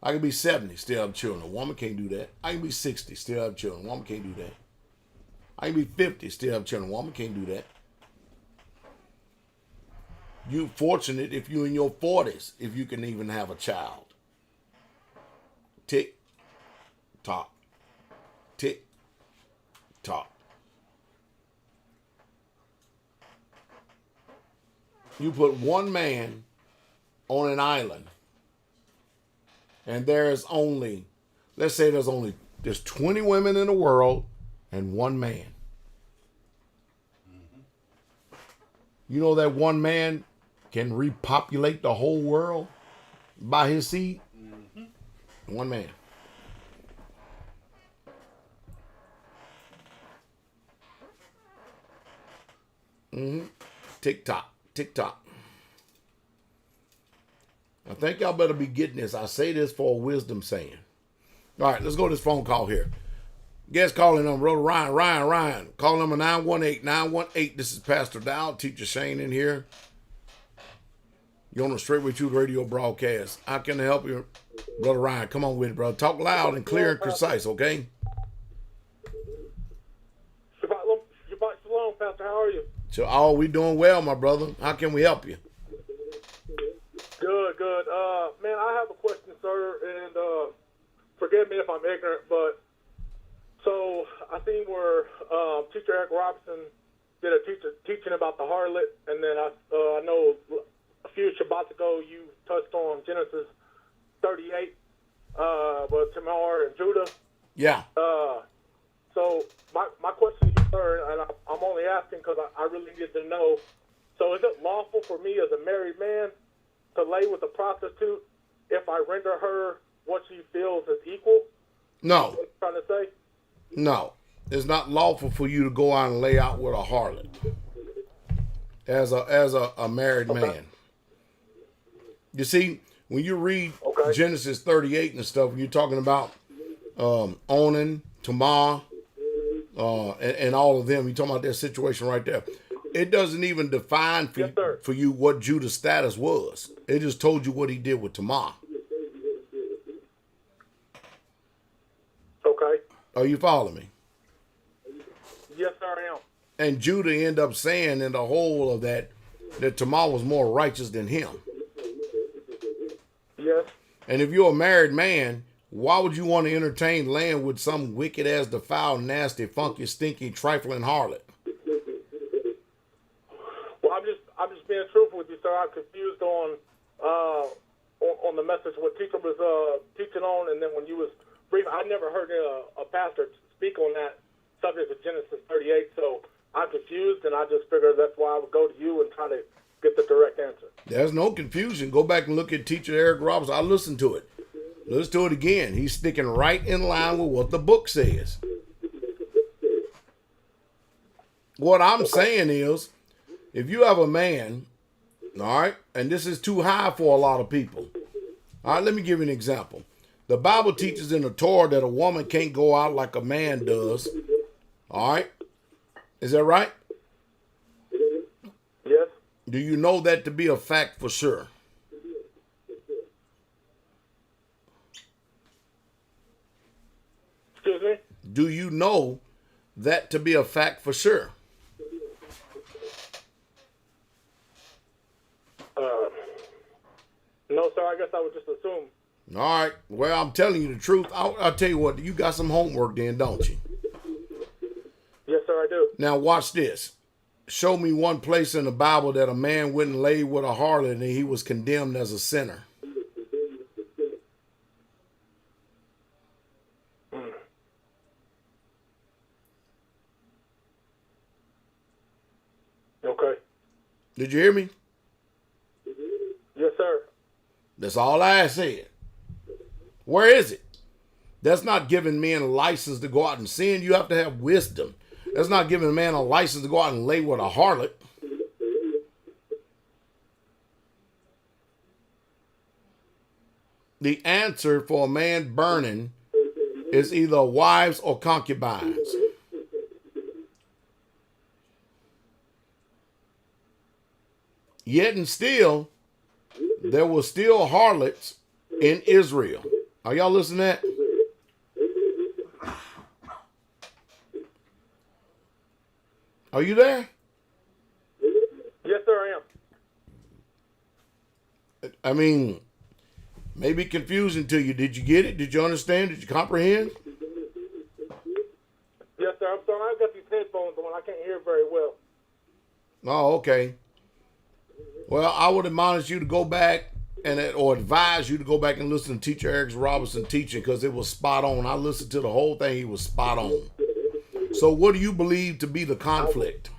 I can be 70, still have children. A woman can't do that. I can be 60, still have children. A woman can't do that. I can be 50, still have children. A woman can't do that. You fortunate if you in your 40s, if you can even have a child. Tick, tock. Tick, tock. You put one man on an island, and there's 20 women in the world and one man. Mm-hmm. You know that one man can repopulate the whole world by his seed? Mm-hmm. One man. Mm-hmm. Tick tock. Tick tock. I think y'all better be getting this. I say this for a wisdom saying. All right, let's go to this phone call here. Guest calling number, Brother Ryan. Call number 918-918. This is Pastor Dowell, Teacher Shane in here. You're on the Straight With You radio broadcast. How can I help you, Brother Ryan? Come on with it, brother. Talk loud and clear and concise, okay? Shabbat Shalom, Pastor. How are you? So, we doing well, my brother. How can we help you? Good. Man, I have a question, sir, and forgive me if I'm ignorant, but so I think where Teacher Eric Robinson did a teaching about the harlot, and then I know a few Shabbats ago you touched on Genesis 38, with Tamar and Judah. Yeah. So my question to you, sir, and I'm only asking because I really need to know. So is it lawful for me as a married man to lay with a prostitute if I render her what she feels is equal? No. What you're trying to say? No. It's not lawful for you to go out and lay out with a harlot as a married man. You see, when you read Genesis 38 and stuff, you're talking about Onan, Tamar, and all of them. You're talking about their situation right there. It doesn't even define for you what Judah's status was. It just told you what he did with Tamar. Okay. Are you following me? Yes, sir, I am. And Judah ended up saying in the whole of that Tamar was more righteous than him. Yes. And if you're a married man, why would you want to entertain laying with some wicked ass, defiled, nasty, funky, stinky, trifling harlot? Well, I'm just being sir. I'm confused on the message what teacher was teaching on, and then when you was brief, I never heard a pastor speak on that subject of Genesis 38. So I'm confused, and I just figured that's why I would go to you and try to get the direct answer. There's no confusion. Go back and look at Teacher Eric Roberts. I listened to it. Listen to it again. He's sticking right in line with what the book says. What I'm saying is, if you have a man, all right, and this is too high for a lot of people. All right, let me give you an example. The Bible teaches in the Torah that a woman can't go out like a man does. All right? Is that right? Yes. Do you know that to be a fact for sure? Excuse me? Do you know that to be a fact for sure? No, sir. I guess I would just assume. All right. Well, I'm telling you the truth. I'll tell you what. You got some homework then, don't you? Yes, sir, I do. Now, watch this. Show me one place in the Bible that a man went and laid with a harlot and he was condemned as a sinner. Okay. Did you hear me? Yes, sir. That's all I said. Where is it? That's not giving men a license to go out and sin. You have to have wisdom. That's not giving a man a license to go out and lay with a harlot. The answer for a man burning is either wives or concubines. Yet and still, there were still harlots in Israel. Are y'all listening to that? Are you there? Yes, sir, I am. I mean, maybe confusing to you. Did you get it? Did you understand? Did you comprehend? Yes, sir. I'm sorry. I've got these headphones on. I can't hear very well. Oh, okay. Well, I would admonish you to go back or advise you to go back and listen to Teacher Eric Robertson teaching because it was spot on. I listened to the whole thing. He was spot on. So what do you believe to be the conflict?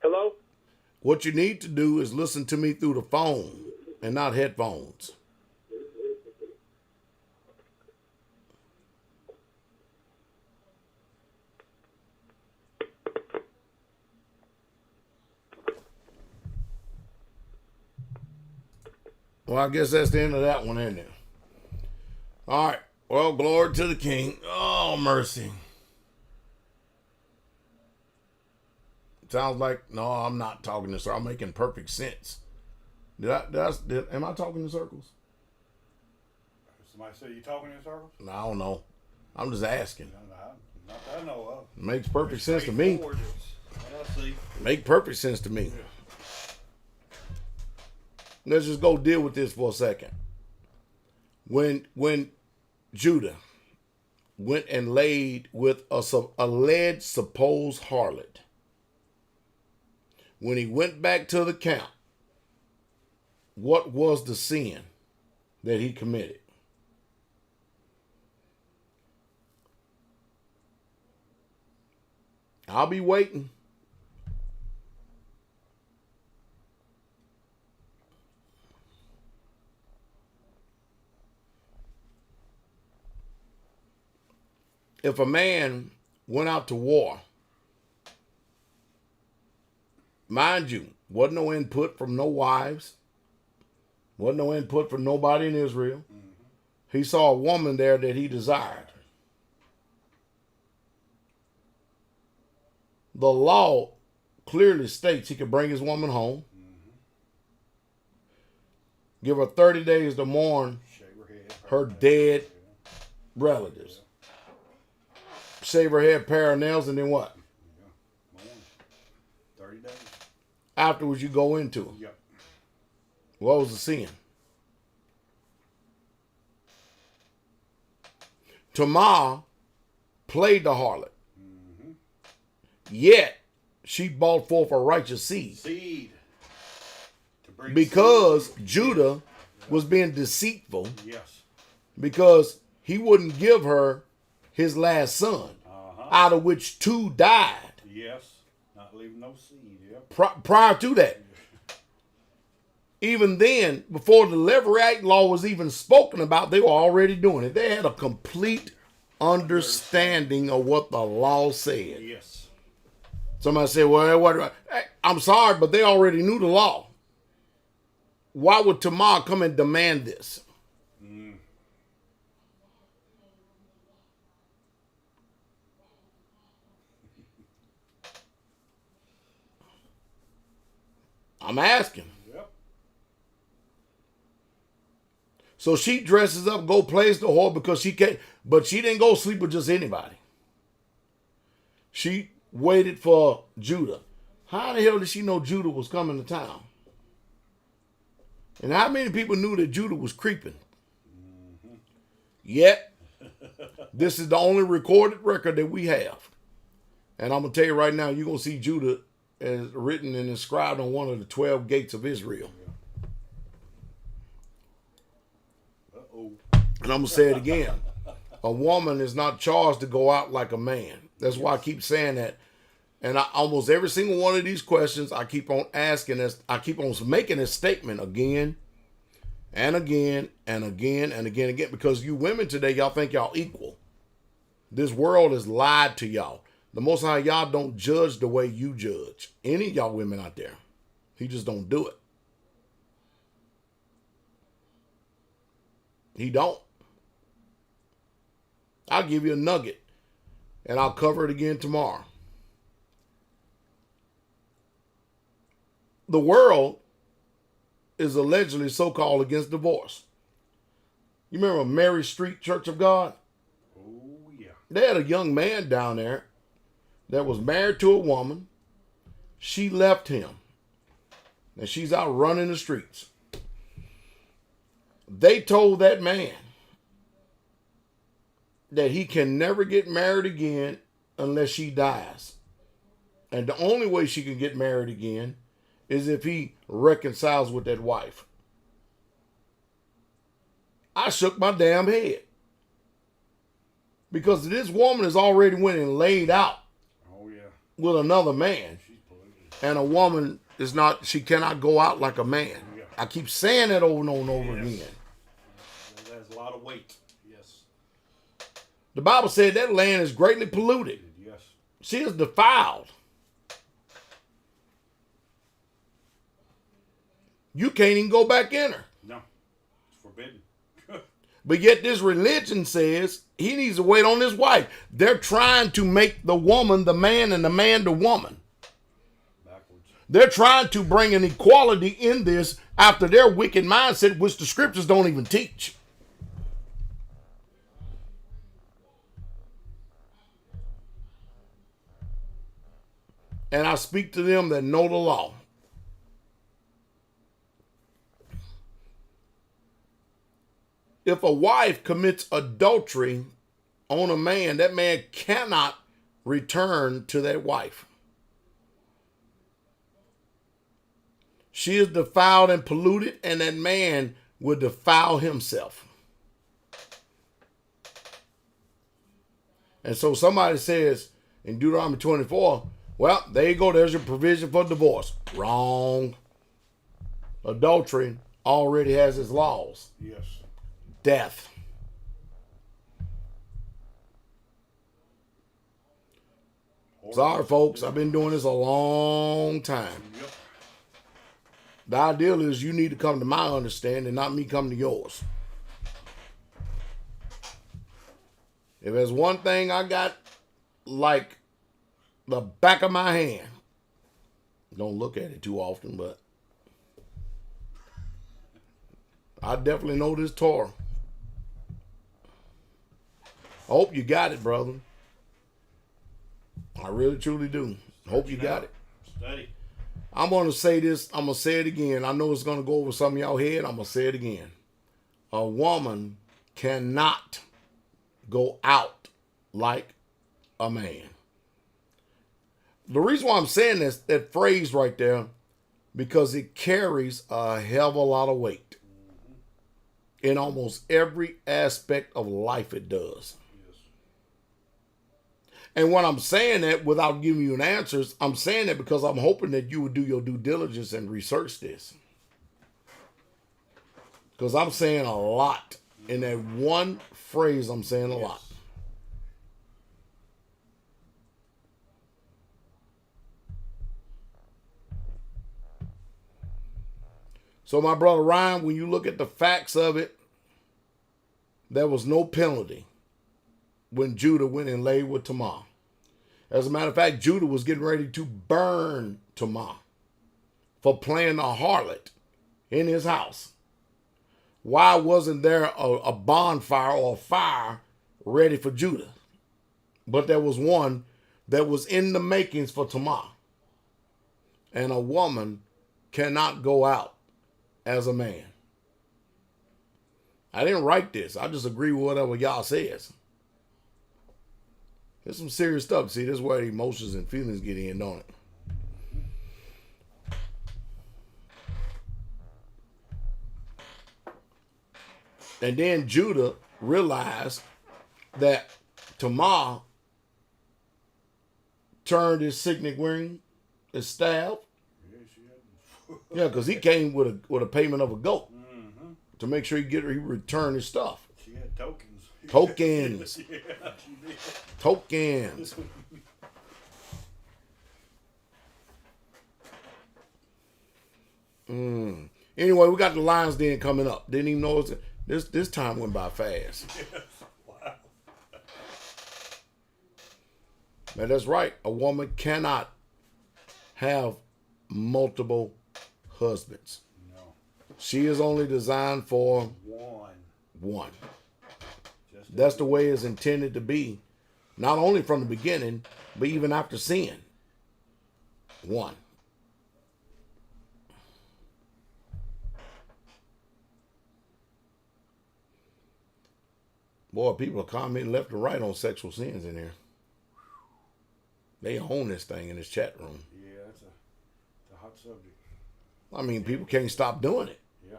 Hello? What you need to do is listen to me through the phone and not headphones. Well, I guess that's the end of that one, isn't it? All right. Well, glory to the King. Oh, mercy. Sounds like, no, I'm not talking to circles. I'm making perfect sense. Am I talking in circles? Somebody say you talking in circles? No, I don't know. I'm just asking. Not that I know of. Makes perfect sense to me. What I see. Make perfect sense to me. Let's just go deal with this for a second. When Judah went and laid with a alleged supposed harlot, when he went back to the camp, what was the sin that he committed? I'll be waiting. If a man went out to war, mind you, wasn't no input from no wives, wasn't no input from nobody in Israel. Mm-hmm. He saw a woman there that he desired. The law clearly states he could bring his woman home, give her 30 days to mourn her dead relatives. Shave her head, pair of nails, and then what? 30 days. Afterwards, you go into them. Yep. What was the sin? Tamar played the harlot. Yet she brought forth a righteous seed. To bring Because seed. Judah was being deceitful. Yes. Because he wouldn't give her his last son, out of which 2 died. Yes. Not leaving no seed. Yep. Prior to that. Even then, before the Levirate law was even spoken about, they were already doing it. They had a complete understanding of what the law said. Yes. Somebody said, well, I'm sorry, but they already knew the law. Why would Tamar come and demand this? I'm asking. Yep. So she dresses up, go plays the whore because she can't, but she didn't go sleep with just anybody. She waited for Judah. How the hell did she know Judah was coming to town? And how many people knew that Judah was creeping? Yet, this is the only recorded record that we have. And I'm going to tell you right now, you're going to see Judah as written and inscribed on one of the 12 gates of Israel. Uh-oh. And I'm going to say it again. A woman is not charged to go out like a man. That's why I keep saying that. And almost every single one of these questions, I keep on asking this. I keep on making this statement again and again and again and again and again. Because you women today, y'all think y'all equal. This world has lied to y'all. The Most High, y'all don't judge the way you judge. Any of y'all women out there. He just don't do it. He don't. I'll give you a nugget. And I'll cover it again tomorrow. The world is allegedly so-called against divorce. You remember Mary Street Church of God? Oh, yeah. They had a young man down there that was married to a woman. She left him. And she's out running the streets. They told that man that he can never get married again unless she dies. And the only way she can get married again is if he reconciles with that wife. I shook my damn head. Because this woman has already went and laid out with another man. And a woman is not, she cannot go out like a man. Yeah. I keep saying that over and over again. That has a lot of weight. Yes. The Bible said that land is greatly polluted. Yes. She is defiled. You can't even go back in her. No. It's forbidden. But yet this religion says he needs to wait on his wife. They're trying to make the woman the man and the man the woman. Backwards. They're trying to bring an equality in this after their wicked mindset, which the scriptures don't even teach. And I speak to them that know the law. If a wife commits adultery on a man, that man cannot return to that wife. She is defiled and polluted, and that man will defile himself. And so somebody says in Deuteronomy 24, well, there you go, there's your provision for divorce. Wrong. Adultery already has its laws. Yes. Death. Sorry, folks. I've been doing this a long time. Yep. The ideal is you need to come to my understanding, not me come to yours. If there's one thing I got like the back of my hand, don't look at it too often, but I definitely know this Torah. I hope you got it, brother. I really, truly do. Hope you got it. Study. I'm going to say this. I'm going to say it again. I know it's going to go over some of y'all head. I'm going to say it again. A woman cannot go out like a man. The reason why I'm saying this, that phrase right there, because it carries a hell of a lot of weight. In almost every aspect of life it does. Yes. And when I'm saying that without giving you an answer, I'm saying that because I'm hoping that you would do your due diligence and research this. Because I'm saying a lot. In that one phrase, I'm saying a lot. So my brother Ryan, when you look at the facts of it, there was no penalty when Judah went and lay with Tamar. As a matter of fact, Judah was getting ready to burn Tamar for playing a harlot in his house. Why wasn't there a bonfire or a fire ready for Judah? But there was one that was in the makings for Tamar. And a woman cannot go out as a man. I didn't write this. I just agree with whatever y'all says. There's some serious stuff. See, this is where emotions and feelings get in, don't it? And then Judah realized that Tamar turned his signet ring, his staff. Yeah, because he came with a payment of a goat to make sure he returned his stuff. She had tokens. Tokens. Yeah, she did. Tokens. Anyway, we got the Lions Den coming up. Didn't even know this time went by fast. Wow. Man, that's right. A woman cannot have multiple husbands. No. She is only designed for one. That's the way it's intended to be. Not only from the beginning, but even after sin. One. Boy, people are commenting left and right on sexual sins in here. They own this thing in this chat room. Yeah, it's a hot subject. I mean, people can't stop doing it. Yeah.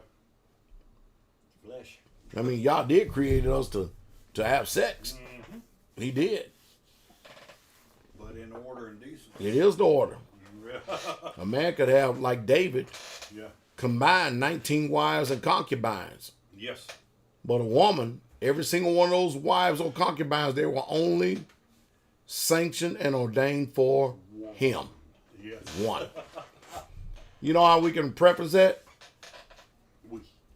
Flesh. I mean, y'all did create us to have sex. Mm-hmm. He did. But in order and decency. It is the order. Yeah. A man could have, like David, Yeah. combined 19 wives and concubines. Yes. But a woman, every single one of those wives or concubines, they were only sanctioned and ordained for him. Yes. One. You know how we can preface that?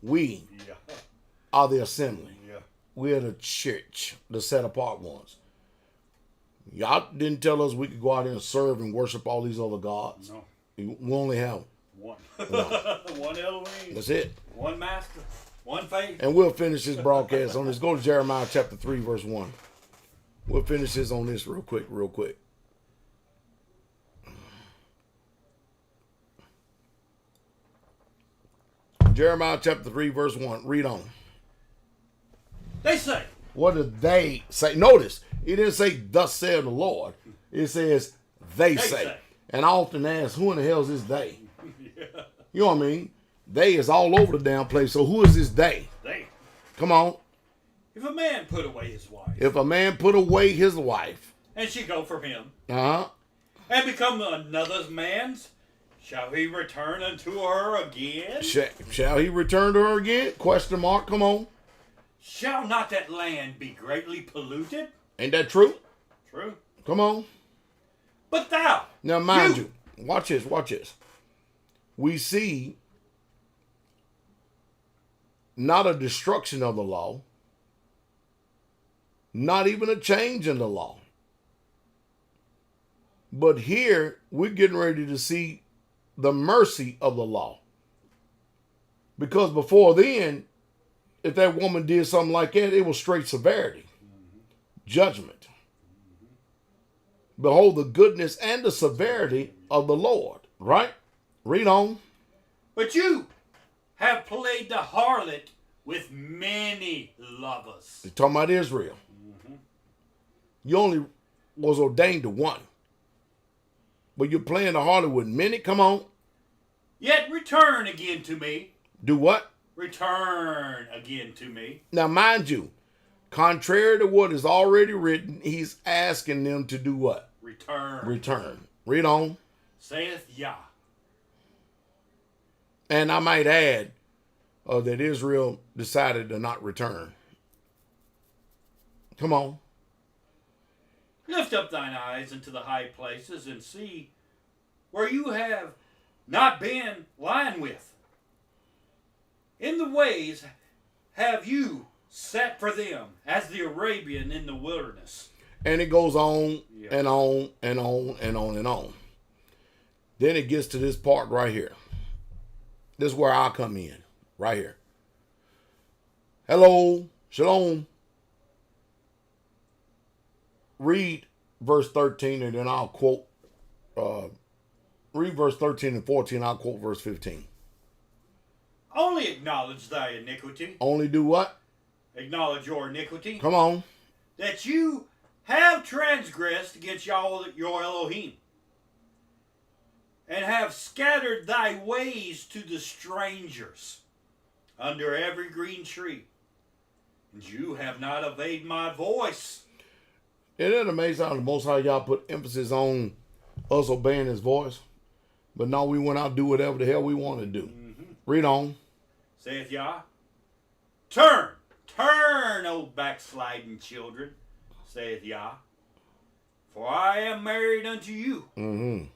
We Yeah. are the assembly. Yeah. We are the church, the set apart ones. Y'all didn't tell us we could go out here and serve and worship all these other gods. No. We only have One. one. One Elohim. That's it. One master, one faith. And we'll finish this broadcast on this. Go to Jeremiah chapter 3, verse 1. We'll finish this on this real quick. Jeremiah chapter 3, verse 1. Read on. They say, What did they say? Notice, it didn't say, thus said the Lord. It says, they say. And I often ask, who in the hell is this they? Yeah. You know what I mean? They is all over the damn place. So who is this they? they. Come on. If a man put away his wife, If a man put away his wife, and she go from him, uh-huh, and become another man's, shall he return unto her again? shall he return to her again? Question mark. Come on. Shall not that land be greatly polluted? Ain't that true? True. Come on. But thou, Now, mind you, watch this. We see not a destruction of the law, not even a change in the law. But here, we're getting ready to see the mercy of the law. Because before then, if that woman did something like that, it was straight severity, judgment. Behold the goodness and the severity of the Lord. Right? Read on. but you have played the harlot with many lovers. They're talking about Israel. You only was ordained to one. But you're playing the harlot with many. Come on. Yet return again to me. Do what? Return again to me. Now, mind you, contrary to what is already written, he's asking them to do what? Return. Return. Read on. Saith Yah. And I might add that Israel decided to not return. Come on. Lift up thine eyes into the high places and see where you have not been lying with. In the ways have you sat for them as the Arabian in the wilderness. And it goes on and on and on and on and on. Then it gets to this part right here. This is where I come in. Right here. Hello. Shalom. Read verse 13 and then I'll quote. Read verse 13 and 14. I'll quote verse 15. Only acknowledge thy iniquity. Only do what? Acknowledge your iniquity. Come on. That you have transgressed against Yahweh your Elohim, and have scattered thy ways to the strangers under every green tree, and you have not obeyed my voice. Isn't it amazing how the Most High y'all put emphasis on us obeying his voice? But no, we went out and do whatever the hell we want to do. Mm-hmm. Read on. Saith Yah, turn, O backsliding children, saith Yah, for I am married unto you. Mm-hmm.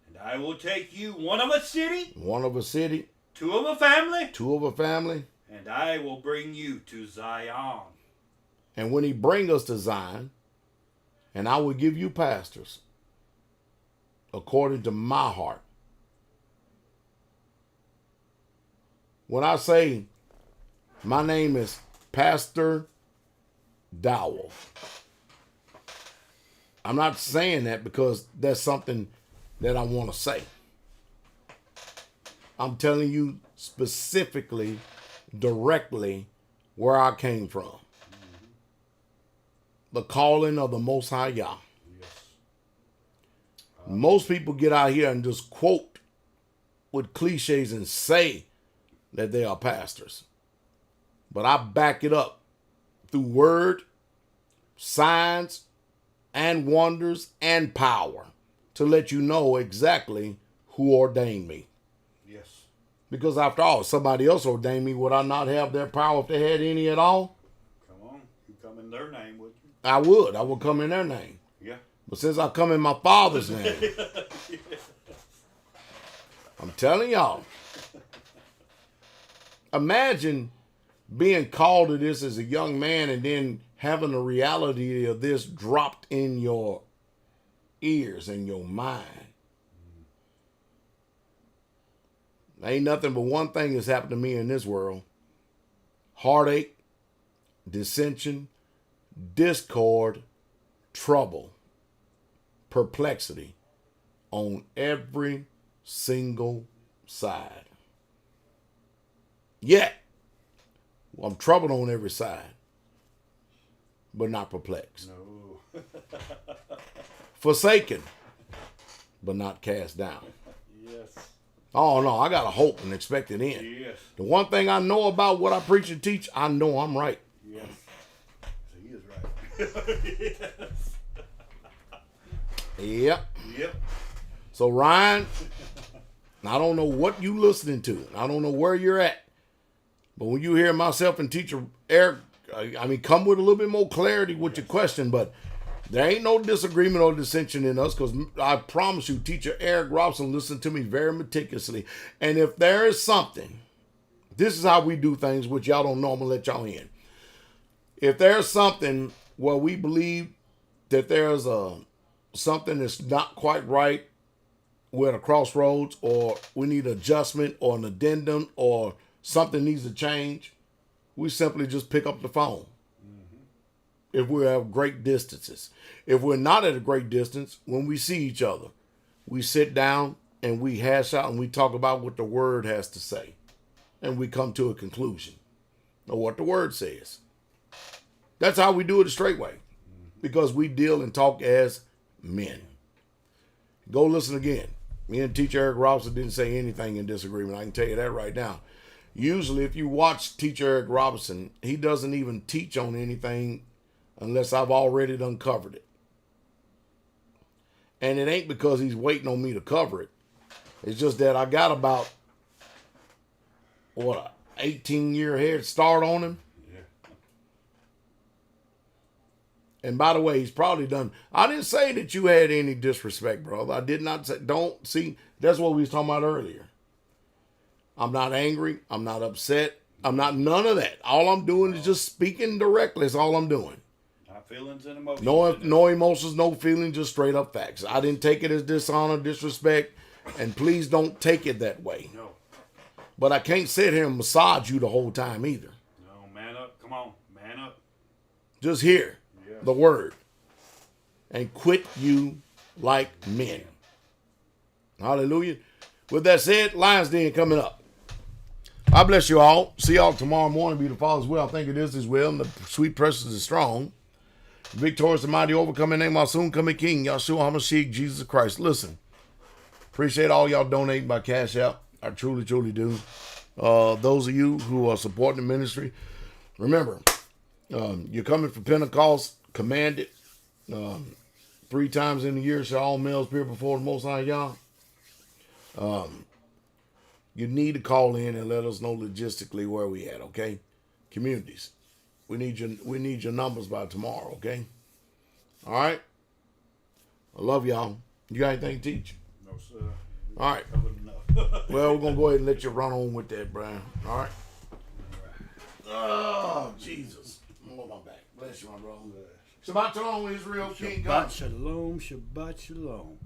And I will take you, one of a city. One of a city. Two of a family. Two of a family. And I will bring you to Zion. And when he bring us to Zion, and I will give you pastors according to my heart. When I say my name is Pastor Dowell, I'm not saying that because that's something that I want to say. I'm telling you specifically, directly, where I came from. The calling of the Most High Yah. Yes. Most people get out here and just quote with cliches and say that they are pastors. But I back it up through word, signs, and wonders, and power to let you know exactly who ordained me. Yes. Because after all, somebody else ordained me. Would I not have their power if they had any at all? Come on, you come in their name, would you? I would. I would come in their name. Yeah. But since I come in my Father's name, I'm telling y'all, imagine being called to this as a young man and then having the reality of this dropped in your ears and your mind. Ain't nothing but one thing that's happened to me in this world. Heartache, dissension, discord, trouble, perplexity on every single side. Yet, I'm troubled on every side, but not perplexed. No. Forsaken, but not cast down. Yes. Oh no, I got a hope and expected end. Yes. The one thing I know about what I preach and teach, I know I'm right. Yes. So he is right. Yep. Yep. So Ryan, I don't know what you listening to. I don't know where you're at. But when you hear myself and teacher Eric, I mean, come with a little bit more clarity with your question, but there ain't no disagreement or dissension in us because I promise you, teacher Eric Robson listened to me very meticulously. And if there is something, this is how we do things, which y'all don't know, I'm going to let y'all in. If there's something where we believe that there's something that's not quite right, we're at a crossroads, or we need adjustment or an addendum or something needs to change, we simply just pick up the phone. If we have great distances. If we're not at a great distance, when we see each other, we sit down and we hash out and we talk about what the word has to say. And we come to a conclusion of what the word says. That's how we do it a straight way. because we deal and talk as men. Go listen again. Me and Teacher Eric Robinson didn't say anything in disagreement. I can tell you that right now. Usually, if you watch Teacher Eric Robinson, he doesn't even teach on anything unless I've already uncovered it. And it ain't because he's waiting on me to cover it. It's just that I got about, what, a 18-year head start on him. And by the way, he's probably done. I didn't say that you had any disrespect, brother. I did not say. Don't see. That's what we was talking about earlier. I'm not angry. I'm not upset. I'm not none of that. All I'm doing is just speaking directly. That's all I'm doing. Not feelings and emotions. No emotions, no feelings, just straight up facts. I didn't take it as dishonor, disrespect, and please don't take it that way. No. But I can't sit here and massage you the whole time either. No, man up. Come on, man up. Just hear the word and quit you like men. Hallelujah. With that said, Lions Den coming up. I bless you all. See y'all tomorrow morning. Be the Father's will. I think it is as well. And the sweet presence is strong. Victorious and mighty overcoming name, our soon coming King, Yahshua HaMashiach, Jesus Christ. Listen, appreciate all y'all donating by Cash App. I truly, truly do. Those of you who are supporting the ministry, remember, you're coming for Pentecost, command it. 3 times in the year shall all males appear before the Most High Yah. You need to call in and let us know logistically where we at, okay? Communities. We need your numbers by tomorrow, okay? All right? I love y'all. You got anything to teach? No, sir. All right. Well, we're going to go ahead and let you run on with that, Brian. All right? Oh, Jesus. I'm on my back. Bless you, my brother. Shabbat shalom, Israel, King God. Shabbat shalom, Shabbat shalom.